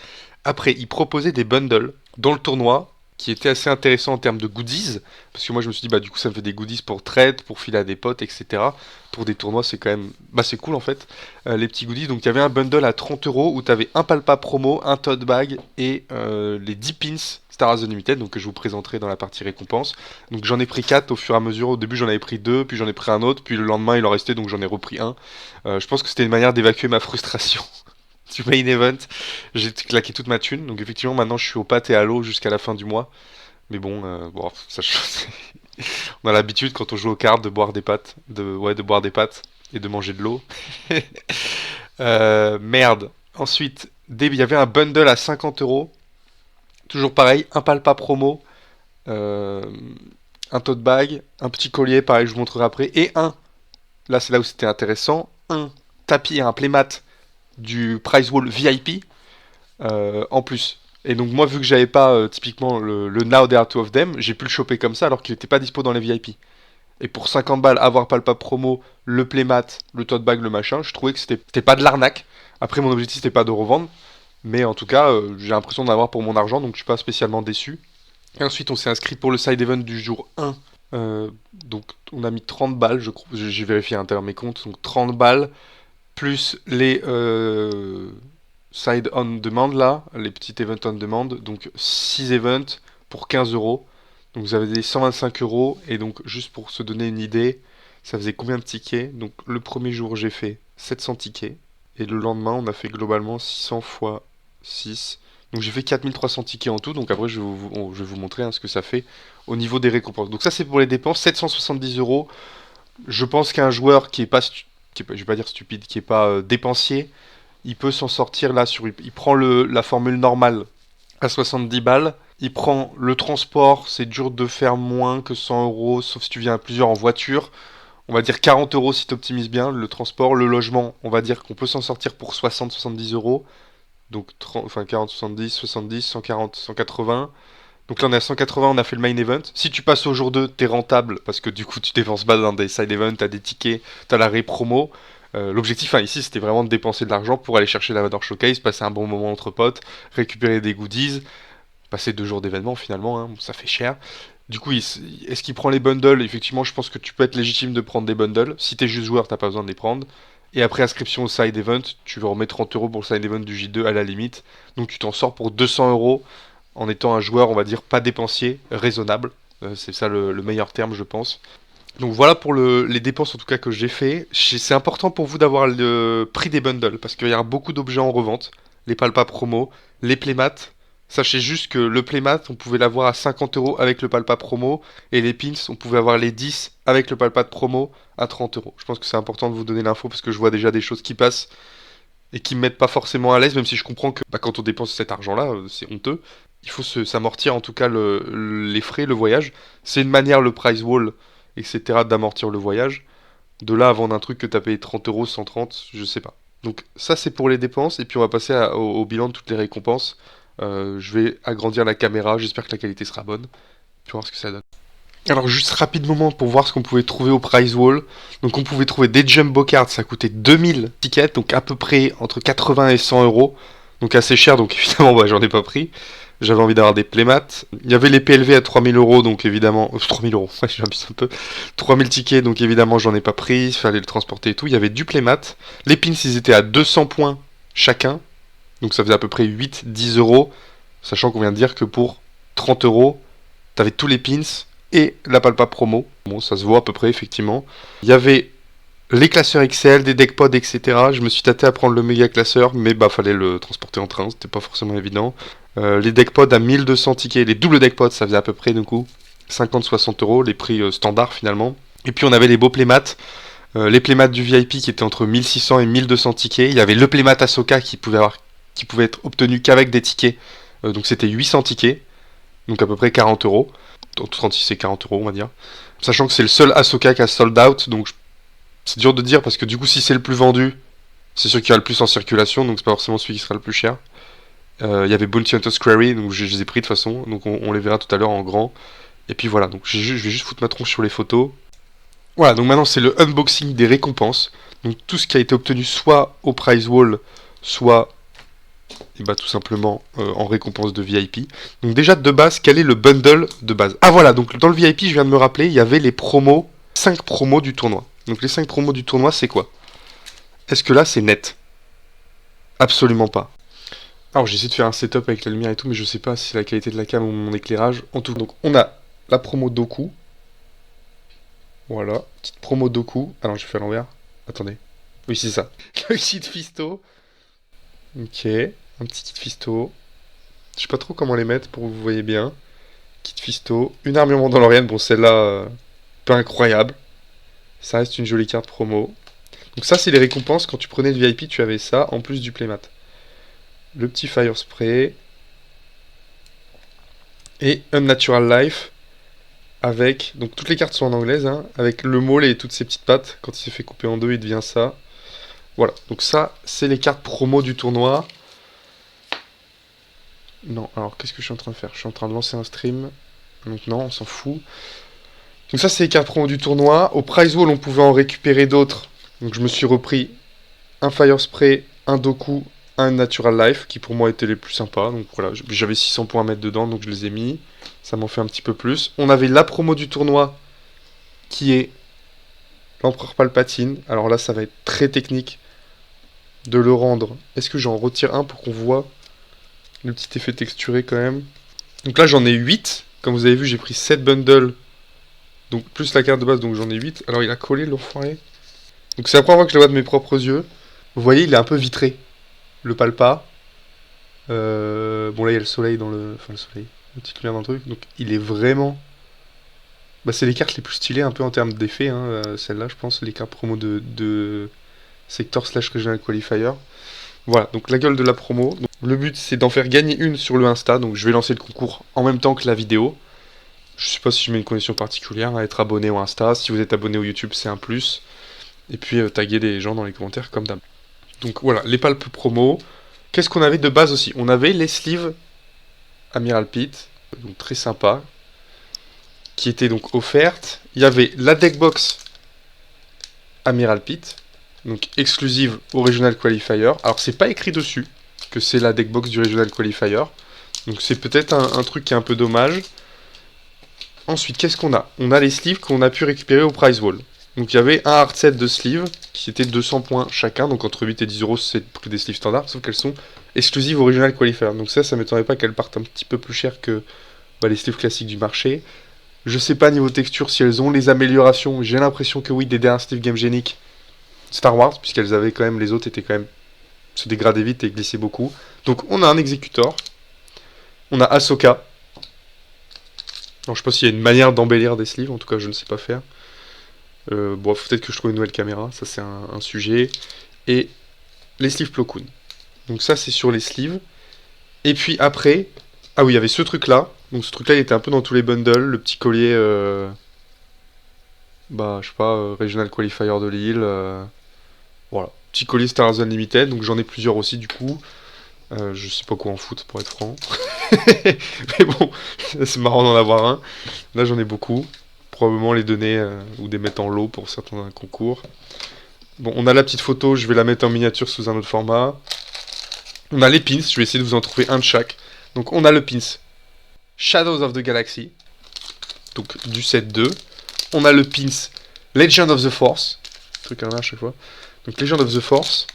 Après, ils proposaient des bundles dans le tournoi qui étaient assez intéressants en termes de goodies. Parce que moi, je me suis dit, bah, du coup, ça me fait des goodies pour trade, pour filer à des potes, etc. Pour des tournois, c'est quand même. Bah, c'est cool en fait, les petits goodies. Donc, il y avait un bundle à 30 € où tu avais un palpa promo, un tote bag et les 10 pins Star Wars Unlimited, donc que je vous présenterai dans la partie récompense. Donc, j'en ai pris 4 au fur et à mesure. Au début, j'en avais pris 2, puis j'en ai pris un autre, puis le lendemain, il en restait, donc j'en ai repris un. Je pense que c'était une manière d'évacuer ma frustration. Du main event, j'ai claqué toute ma thune, donc effectivement maintenant je suis au pâte et à l'eau jusqu'à la fin du mois. Mais bon, ça, on a l'habitude quand on joue aux cartes de boire des pâtes, de boire des pâtes et de manger de l'eau. Merde. Ensuite, il y avait un bundle à 50 €. Toujours pareil, un palpa promo, euh, un tote bag, un petit collier, pareil, je vous montrerai après, et là c'est là où c'était intéressant, un tapis et un playmat du Prize Wall VIP en plus. Et donc moi vu que j'avais pas typiquement le Now There Are Two of Them, j'ai pu le choper comme ça alors qu'il n'était pas dispo dans les VIP. Et pour 50 balles, avoir pas le pack promo, le playmat, le tote bag, le machin, je trouvais que c'était pas de l'arnaque. Après mon objectif c'était pas de revendre, mais en tout cas j'ai l'impression d'en avoir pour mon argent, donc je suis pas spécialement déçu. Et ensuite on s'est inscrit pour le side event du jour 1. Donc on a mis 30 balles, je crois, j'ai vérifié à l'intérieur de mes comptes, donc 30 balles plus les side on demand là, les petits events on demand, donc 6 events pour 15 €. Donc vous avez des 125 € et donc juste pour se donner une idée, ça faisait combien de tickets? Donc le premier jour j'ai fait 700 tickets et le lendemain on a fait globalement 600 fois 6. Donc j'ai fait 4300 tickets en tout, donc après je vais vous montrer ce que ça fait au niveau des récompenses. Donc ça c'est pour les dépenses, 770 €. Je pense qu'un joueur qui est pas, je vais pas dire stupide, qui est pas dépensier, il peut s'en sortir là il prend la formule normale à 70 balles. Il prend le transport, c'est dur de faire moins que 100 €, sauf si tu viens à plusieurs en voiture. On va dire 40 € si tu optimises bien le transport. Le logement, on va dire qu'on peut s'en sortir pour 60-70 €. Donc 40, 70, 70, 140, 180. Donc là on est à 180, on a fait le main event. Si tu passes au jour 2, t'es rentable parce que du coup tu dépenses pas dans des side events, t'as des tickets, t'as la promo. L'objectif ici c'était vraiment de dépenser de l'argent pour aller chercher la Vador Showcase, passer un bon moment entre potes, récupérer des goodies, passer 2 jours d'événement finalement, hein, ça fait cher. Du coup, est-ce qu'il prend les bundles? Effectivement, je pense que tu peux être légitime de prendre des bundles. Si t'es juste joueur, t'as pas besoin de les prendre. Et après inscription au side event, tu vas remettre 30 € pour le side event du J2 à la limite. Donc tu t'en sors pour 200 € en étant un joueur, on va dire, pas dépensier, raisonnable. C'est ça le meilleur terme, je pense. Donc voilà pour les dépenses en tout cas que j'ai fait. C'est important pour vous d'avoir le prix des bundles parce qu'il y a beaucoup d'objets en revente. Les palpa promo, les playmats. Sachez juste que le playmat, on pouvait l'avoir à 50 € avec le palpa promo. Et les pins, on pouvait avoir les 10 avec le palpa de promo à 30 €. Je pense que c'est important de vous donner l'info parce que je vois déjà des choses qui passent et qui me mettent pas forcément à l'aise, même si je comprends que quand on dépense cet argent-là, c'est honteux. Il faut s'amortir en tout cas les frais, le voyage. C'est une manière, le price wall, etc., d'amortir le voyage. De là à vendre un truc que t'as payé 30 €, 130, je sais pas. Donc ça c'est pour les dépenses, et puis on va passer au bilan de toutes les récompenses. Je vais agrandir la caméra, j'espère que la qualité sera bonne. Puis on va voir ce que ça donne. Alors juste rapidement pour voir ce qu'on pouvait trouver au prize wall. Donc on pouvait trouver des jumbo cards, ça coûtait 2000 tickets, donc à peu près entre 80 et 100 €. Donc assez cher, donc évidemment j'en ai pas pris. J'avais envie d'avoir des playmats. Il y avait les PLV à 3000 €, donc évidemment... 3000 €, ouais, j'abuse un peu. 3000 tickets, donc évidemment j'en ai pas pris, il fallait le transporter et tout. Il y avait du playmat. Les pins, ils étaient à 200 points chacun. Donc ça faisait à peu près 8-10 €. Sachant qu'on vient de dire que pour 30 €, t'avais tous les pins et la palpa promo. Bon, ça se voit à peu près, effectivement. Il y avait les classeurs XL, des deckpods, etc. Je me suis tâté à prendre le méga classeur, mais fallait le transporter en train, c'était pas forcément évident. Les deckpods à 1200 tickets, les doubles deckpods, ça faisait à peu près, du coup, 50-60 €, les prix standards finalement. Et puis on avait les beaux playmats, les playmats du VIP qui étaient entre 1600 et 1200 tickets. Il y avait le playmat Ahsoka qui pouvait être obtenu qu'avec des tickets, donc c'était 800 tickets, donc à peu près 40 €. Entre 36 et 40 € on va dire. Sachant que c'est le seul Ahsoka qui a sold out, donc C'est dur de dire parce que du coup, si c'est le plus vendu, c'est sûr qu'il y a le plus en circulation, donc c'est pas forcément celui qui sera le plus cher. Il y avait Bounty Hunters Quarry, donc je les ai pris de toute façon, donc on les verra tout à l'heure en grand. Et puis voilà, donc je vais juste foutre ma tronche sur les photos. Voilà, donc maintenant c'est le unboxing des récompenses. Donc tout ce qui a été obtenu soit au prize wall, soit et bah, tout simplement en récompense de VIP. Donc déjà de base, quel est le bundle de base? Ah voilà, donc dans le VIP, je viens de me rappeler, il y avait les promos, 5 promos du tournoi. Donc les 5 promos du tournoi, c'est quoi? Est-ce que là c'est net? Absolument pas. Alors j'essaie de faire un setup avec la lumière et tout, mais je sais pas si c'est la qualité de la cam ou mon éclairage. En tout cas, donc on a la promo Doku. Voilà, petite promo Doku. Ah non, je fais à l'envers. Attendez. Oui, c'est ça. Le kit Fisto. Ok, un petit kit Fisto. Je sais pas trop comment les mettre pour que vous voyez bien. Kit Fisto. Une armure mandalorienne. Bon, celle-là, pas incroyable. Ça reste une jolie carte promo. Donc ça, c'est les récompenses. Quand tu prenais le VIP, tu avais ça, en plus du playmat. Le petit Fire Spray. Et Unnatural Life. Avec, donc toutes les cartes sont en anglaise, hein, avec le maul et toutes ses petites pattes. Quand il s'est fait couper en deux, il devient ça. Voilà, donc ça, c'est les cartes promo du tournoi. Non, alors qu'est-ce que je suis en train de faire? Je suis en train de lancer un stream. Donc non, on s'en fout. Donc ça, c'est les cartes promo du tournoi. Au prize wall, on pouvait en récupérer d'autres. Donc je me suis repris un Fire Spray, un Doku, un Natural Life, qui pour moi étaient les plus sympas. Donc voilà, j'avais 600 points à mettre dedans, donc je les ai mis. Ça m'en fait un petit peu plus. On avait la promo du tournoi, qui est l'Empereur Palpatine. Alors là, ça va être très technique de le rendre. Est-ce que j'en retire un pour qu'on voit le petit effet texturé quand même? Donc là, j'en ai 8. Comme vous avez vu, j'ai pris 7 bundles. Donc plus la carte de base, donc j'en ai 8. Alors il a collé l'enfoiré. Donc c'est la première fois que je le vois de mes propres yeux. Vous voyez, il est un peu vitré. Le palpa. Bon là, il y a le soleil dans le... Enfin le soleil. Une petite lumière dans le truc. Donc il est vraiment... Bah c'est les cartes les plus stylées un peu en termes d'effet. Hein, celle-là, je pense. Les cartes promo de Sector / Regional Qualifier. Voilà, donc la gueule de la promo. Donc, le but c'est d'en faire gagner une sur le Insta. Donc je vais lancer le concours en même temps que la vidéo. Je sais pas si je mets une condition particulière à être abonné au Insta. Si vous êtes abonné au YouTube, c'est un plus. Et puis taguer des gens dans les commentaires comme d'hab. Donc voilà, les palpes promo. Qu'est-ce qu'on avait de base aussi? On avait les sleeves Amiral Pit, donc très sympa, qui étaient donc offertes. Il y avait la deckbox Amiral Pit, donc exclusive au Regional Qualifier. Alors c'est pas écrit dessus que c'est la deckbox du Regional Qualifier, donc c'est peut-être un truc qui est un peu dommage. Ensuite, qu'est-ce qu'on a? On a les sleeves qu'on a pu récupérer au prize wall. Donc il y avait un hard set de sleeves qui était 200 points chacun, donc entre 8 et 10 euros c'est le prix des sleeves standards, sauf qu'elles sont exclusives au Regional Qualifier. Donc ça m'étonnerait pas qu'elles partent un petit peu plus cher que les sleeves classiques du marché. Je sais pas niveau texture si elles ont les améliorations, j'ai l'impression que oui, des dernières sleeves Game Genic Star Wars, puisqu'elles avaient quand même, les autres étaient quand même, se dégradaient vite et glissaient beaucoup. Donc on a un Executor, on a Ahsoka. Alors, je sais pas s'il y a une manière d'embellir des sleeves, en tout cas je ne sais pas faire. Bon, peut-être que je trouve une nouvelle caméra, ça c'est un sujet. Et les sleeves Plo Koon. Donc ça c'est sur les sleeves. Et puis après, ah oui, il y avait ce truc là. Donc ce truc là il était un peu dans tous les bundles. Le petit collier, bah je sais pas, Regional Qualifier de Lille. Voilà, petit collier Star Wars Unlimited. Donc j'en ai plusieurs aussi du coup. Je sais pas quoi en foutre pour être franc. Mais bon, c'est marrant d'en avoir un. Là j'en ai beaucoup. Probablement les donner ou les mettre en lot pour certains concours. Bon, on a la petite photo, je vais la mettre en miniature sous un autre format. On a les pins, je vais essayer de vous en trouver un de chaque. Donc on a le pins Shadows of the Galaxy, donc du set 2. On a le pins Legend of the Force, truc à chaque fois. Donc Legend of the Force.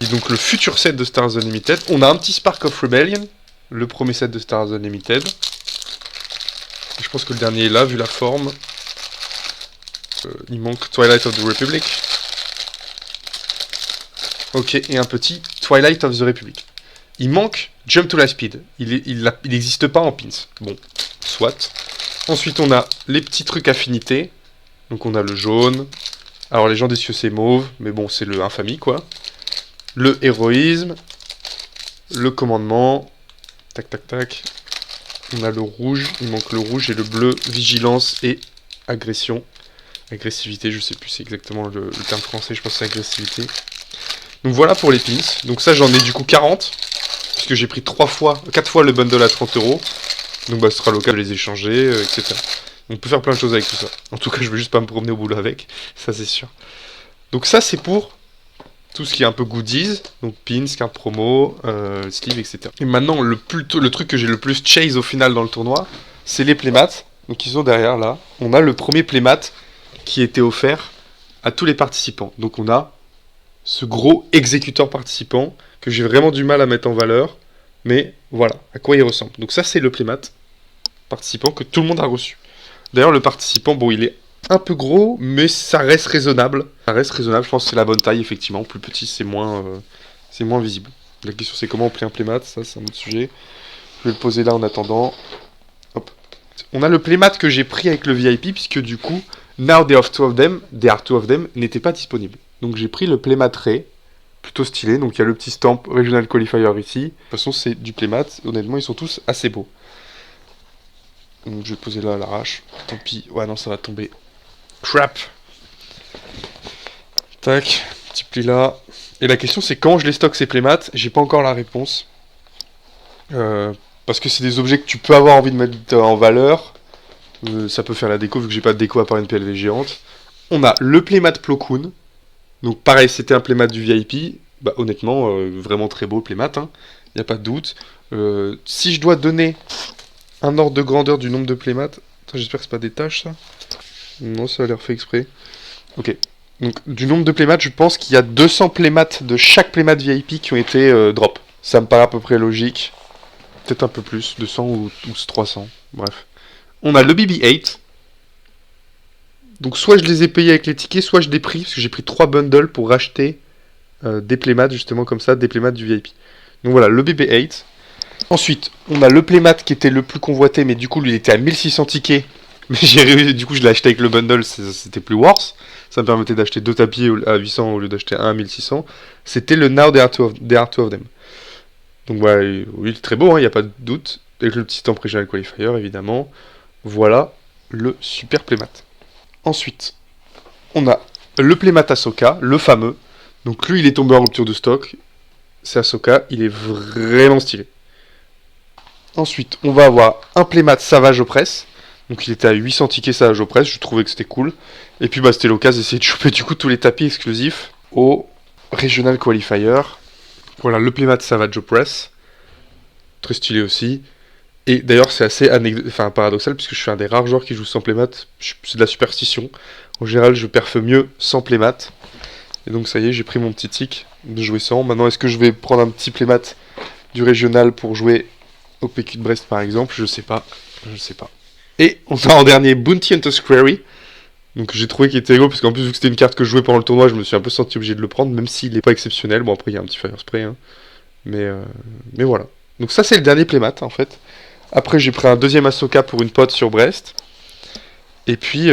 Et donc le futur set de Star Wars Unlimited. On a un petit Spark of Rebellion, le premier set de Star Wars Unlimited. Je pense que le dernier est là, vu la forme. Il manque Twilight of the Republic. Ok, et un petit Twilight of the Republic. Il manque Jump to Lightspeed. Il n'existe pas en pins. Bon, soit. Ensuite, on a les petits trucs affinités. Donc on a le jaune. Alors les gens des cieux c'est mauve, mais bon, c'est le infamie quoi. Le héroïsme. Le commandement. Tac, tac, tac. On a le rouge, il manque le rouge et le bleu, vigilance et agression. Agressivité, je sais plus c'est exactement le terme français, je pense que c'est agressivité. Donc voilà pour les pins. Donc ça j'en ai du coup 40, puisque j'ai pris 4 fois le bundle à 30 €. Donc bah ce sera l'occasion de les échanger, etc. On peut faire plein de choses avec tout ça. En tout cas je veux juste pas me promener au boulot avec, ça c'est sûr. Donc ça c'est pour tout ce qui est un peu goodies, donc pins, carte promo, sleeve, etc. Et maintenant le truc que j'ai le plus chase au final dans le tournoi, c'est les playmats. Donc ils sont derrière là. On a le premier playmat qui était offert à tous les participants. Donc on a ce gros exécuteur participant que j'ai vraiment du mal à mettre en valeur, mais voilà à quoi il ressemble. Donc ça c'est le playmat participant que tout le monde a reçu. D'ailleurs le participant, bon il est un peu gros, mais ça reste raisonnable. Ça reste raisonnable, je pense que c'est la bonne taille effectivement. Plus petit c'est moins visible. La question c'est comment on plie un playmat, ça c'est un autre sujet. Je vais le poser là en attendant. Hop. On a le playmat que j'ai pris avec le VIP, puisque du coup Now There Are Two of Them n'était pas disponible. Donc j'ai pris le playmat Ray, plutôt stylé. Donc il y a le petit stamp Regional Qualifier ici. De toute façon c'est du playmat, honnêtement ils sont tous assez beaux. Donc je vais poser là à l'arrache. Tant pis, ouais non ça va tomber. Crap. Tac, petit pli là. Et la question c'est quand je les stocke ces playmats, j'ai pas encore la réponse. Parce que c'est des objets que tu peux avoir envie de mettre en valeur. Ça peut faire la déco vu que j'ai pas de déco à part une PLV géante. On a le playmat Plo Koon. Donc pareil, c'était un playmat du VIP. Bah honnêtement, vraiment très beau playmat, hein. Y a pas de doute. Si je dois donner un ordre de grandeur du nombre de playmats... Attends, j'espère que c'est pas des tâches ça. Non, ça a l'air fait exprès. Ok. Donc du nombre de playmats, je pense qu'il y a 200 playmats de chaque playmat VIP qui ont été drop. Ça me paraît à peu près logique. Peut-être un peu plus, 200 ou 300. Bref. On a le BB-8. Donc soit je les ai payés avec les tickets, soit je les ai pris, parce que j'ai pris 3 bundles pour racheter des playmats, justement comme ça, des playmats du VIP. Donc voilà, le BB-8. Ensuite, on a le playmat qui était le plus convoité, mais du coup, lui, il était à 1600 tickets. Mais j'ai réussi, du coup, je l'ai acheté avec le bundle, c'était plus worse. Ça me permettait d'acheter 2 tapis à 800 au lieu d'acheter un à 1600. C'était le Now There Are Two of Them. Donc voilà, oui, il est très beau, il n'y a pas de doute. Avec le petit stamp Regional Qualifier, évidemment. Voilà le super playmat. Ensuite, on a le playmat Ahsoka, le fameux. Donc lui, il est tombé en rupture de stock. C'est Ahsoka, il est vraiment stylé. Ensuite, on va avoir un playmat Savage Opress. Donc il était à 800 tickets Savage Opress, je trouvais que c'était cool. Et puis bah, c'était l'occasion d'essayer de choper du coup tous les tapis exclusifs au Regional Qualifier. Voilà, le playmat Savage Opress. Très stylé aussi. Et d'ailleurs, c'est assez paradoxal, puisque je suis un des rares joueurs qui joue sans playmat. C'est de la superstition. En général, je perfe mieux sans playmat. Et donc, ça y est, j'ai pris mon petit tic de jouer sans. Maintenant, est-ce que je vais prendre un petit playmat du régional pour jouer au PQ de Brest, par exemple? Je sais pas. Je sais pas. Et on a en dernier Bounty Hunter Query. Donc, j'ai trouvé qu'il était rigolo, parce qu'en plus, vu que c'était une carte que je jouais pendant le tournoi, je me suis un peu senti obligé de le prendre, même s'il n'est pas exceptionnel. Bon, après, il y a un petit fire spray. Hein. Mais voilà. Donc, ça, c'est le dernier playmat, en fait. Après, j'ai pris un deuxième Ahsoka pour une pote sur Brest. Et puis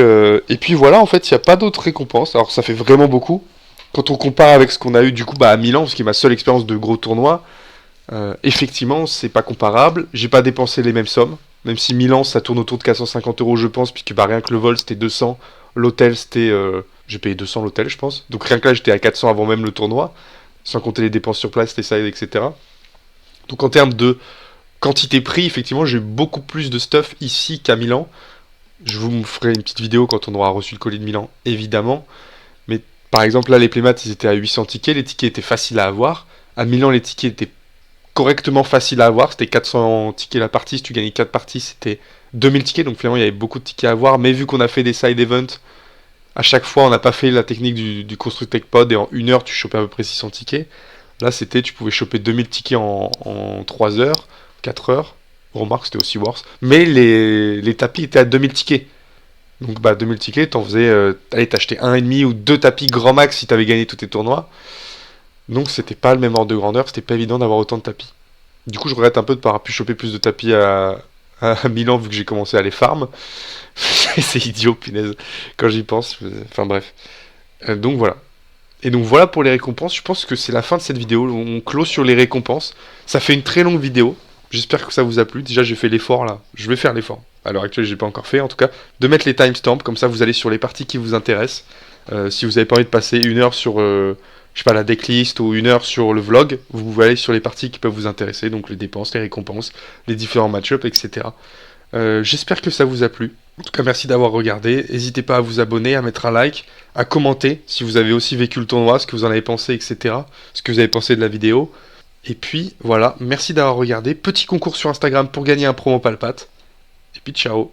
voilà, en fait, il n'y a pas d'autres récompenses. Alors, ça fait vraiment beaucoup. Quand on compare avec ce qu'on a eu, du coup, à Milan, ce qui est ma seule expérience de gros tournoi, effectivement, c'est pas comparable. J'ai pas dépensé les mêmes sommes. Même si Milan, ça tourne autour de 450 €, je pense, puisque rien que le vol, c'était 200. L'hôtel, c'était... j'ai payé 200 l'hôtel, je pense. Donc, rien que là, j'étais à 400 avant même le tournoi. Sans compter les dépenses sur place, les sides, etc. Donc, en termes de quantité prix, effectivement, j'ai beaucoup plus de stuff ici qu'à Milan. Je vous ferai une petite vidéo quand on aura reçu le colis de Milan, évidemment. Mais par exemple, là, les playmats, ils étaient à 800 tickets. Les tickets étaient faciles à avoir. À Milan, les tickets étaient correctement faciles à avoir. C'était 400 tickets la partie. Si tu gagnais 4 parties, c'était 2000 tickets. Donc finalement, il y avait beaucoup de tickets à avoir. Mais vu qu'on a fait des side events, à chaque fois, on n'a pas fait la technique du Construct Tech Pod. Et en 1 heure, tu chopais à peu près 600 tickets. Là, tu pouvais choper 2000 tickets en 3 heures. 4 heures, remarque c'était aussi worse, mais les tapis étaient à 2000 tickets, donc 2000 tickets, t'en faisais, t'achetais 1,5 ou 2 tapis grand max si t'avais gagné tous tes tournois, donc c'était pas le même ordre de grandeur, c'était pas évident d'avoir autant de tapis. Du coup je regrette un peu de pas avoir pu choper plus de tapis à Milan vu que j'ai commencé à les farm, c'est idiot punaise, quand j'y pense, enfin bref, donc voilà. Et donc voilà pour les récompenses, je pense que c'est la fin de cette vidéo, on clôt sur les récompenses, ça fait une très longue vidéo. J'espère que ça vous a plu. Déjà, j'ai fait l'effort là. Je vais faire l'effort. à l'heure actuelle j'ai pas encore fait en tout cas, de mettre les timestamps, comme ça vous allez sur les parties qui vous intéressent. Si vous avez pas envie de passer 1 heure sur je sais pas, la decklist ou 1 heure sur le vlog, vous pouvez aller sur les parties qui peuvent vous intéresser, donc les dépenses, les récompenses, les différents match-ups, etc. J'espère que ça vous a plu. En tout cas, merci d'avoir regardé. N'hésitez pas à vous abonner, à mettre un like, à commenter si vous avez aussi vécu le tournoi, ce que vous en avez pensé, etc. Ce que vous avez pensé de la vidéo. Et puis voilà, merci d'avoir regardé. Petit concours sur Instagram pour gagner un promo Palpate. Et puis ciao.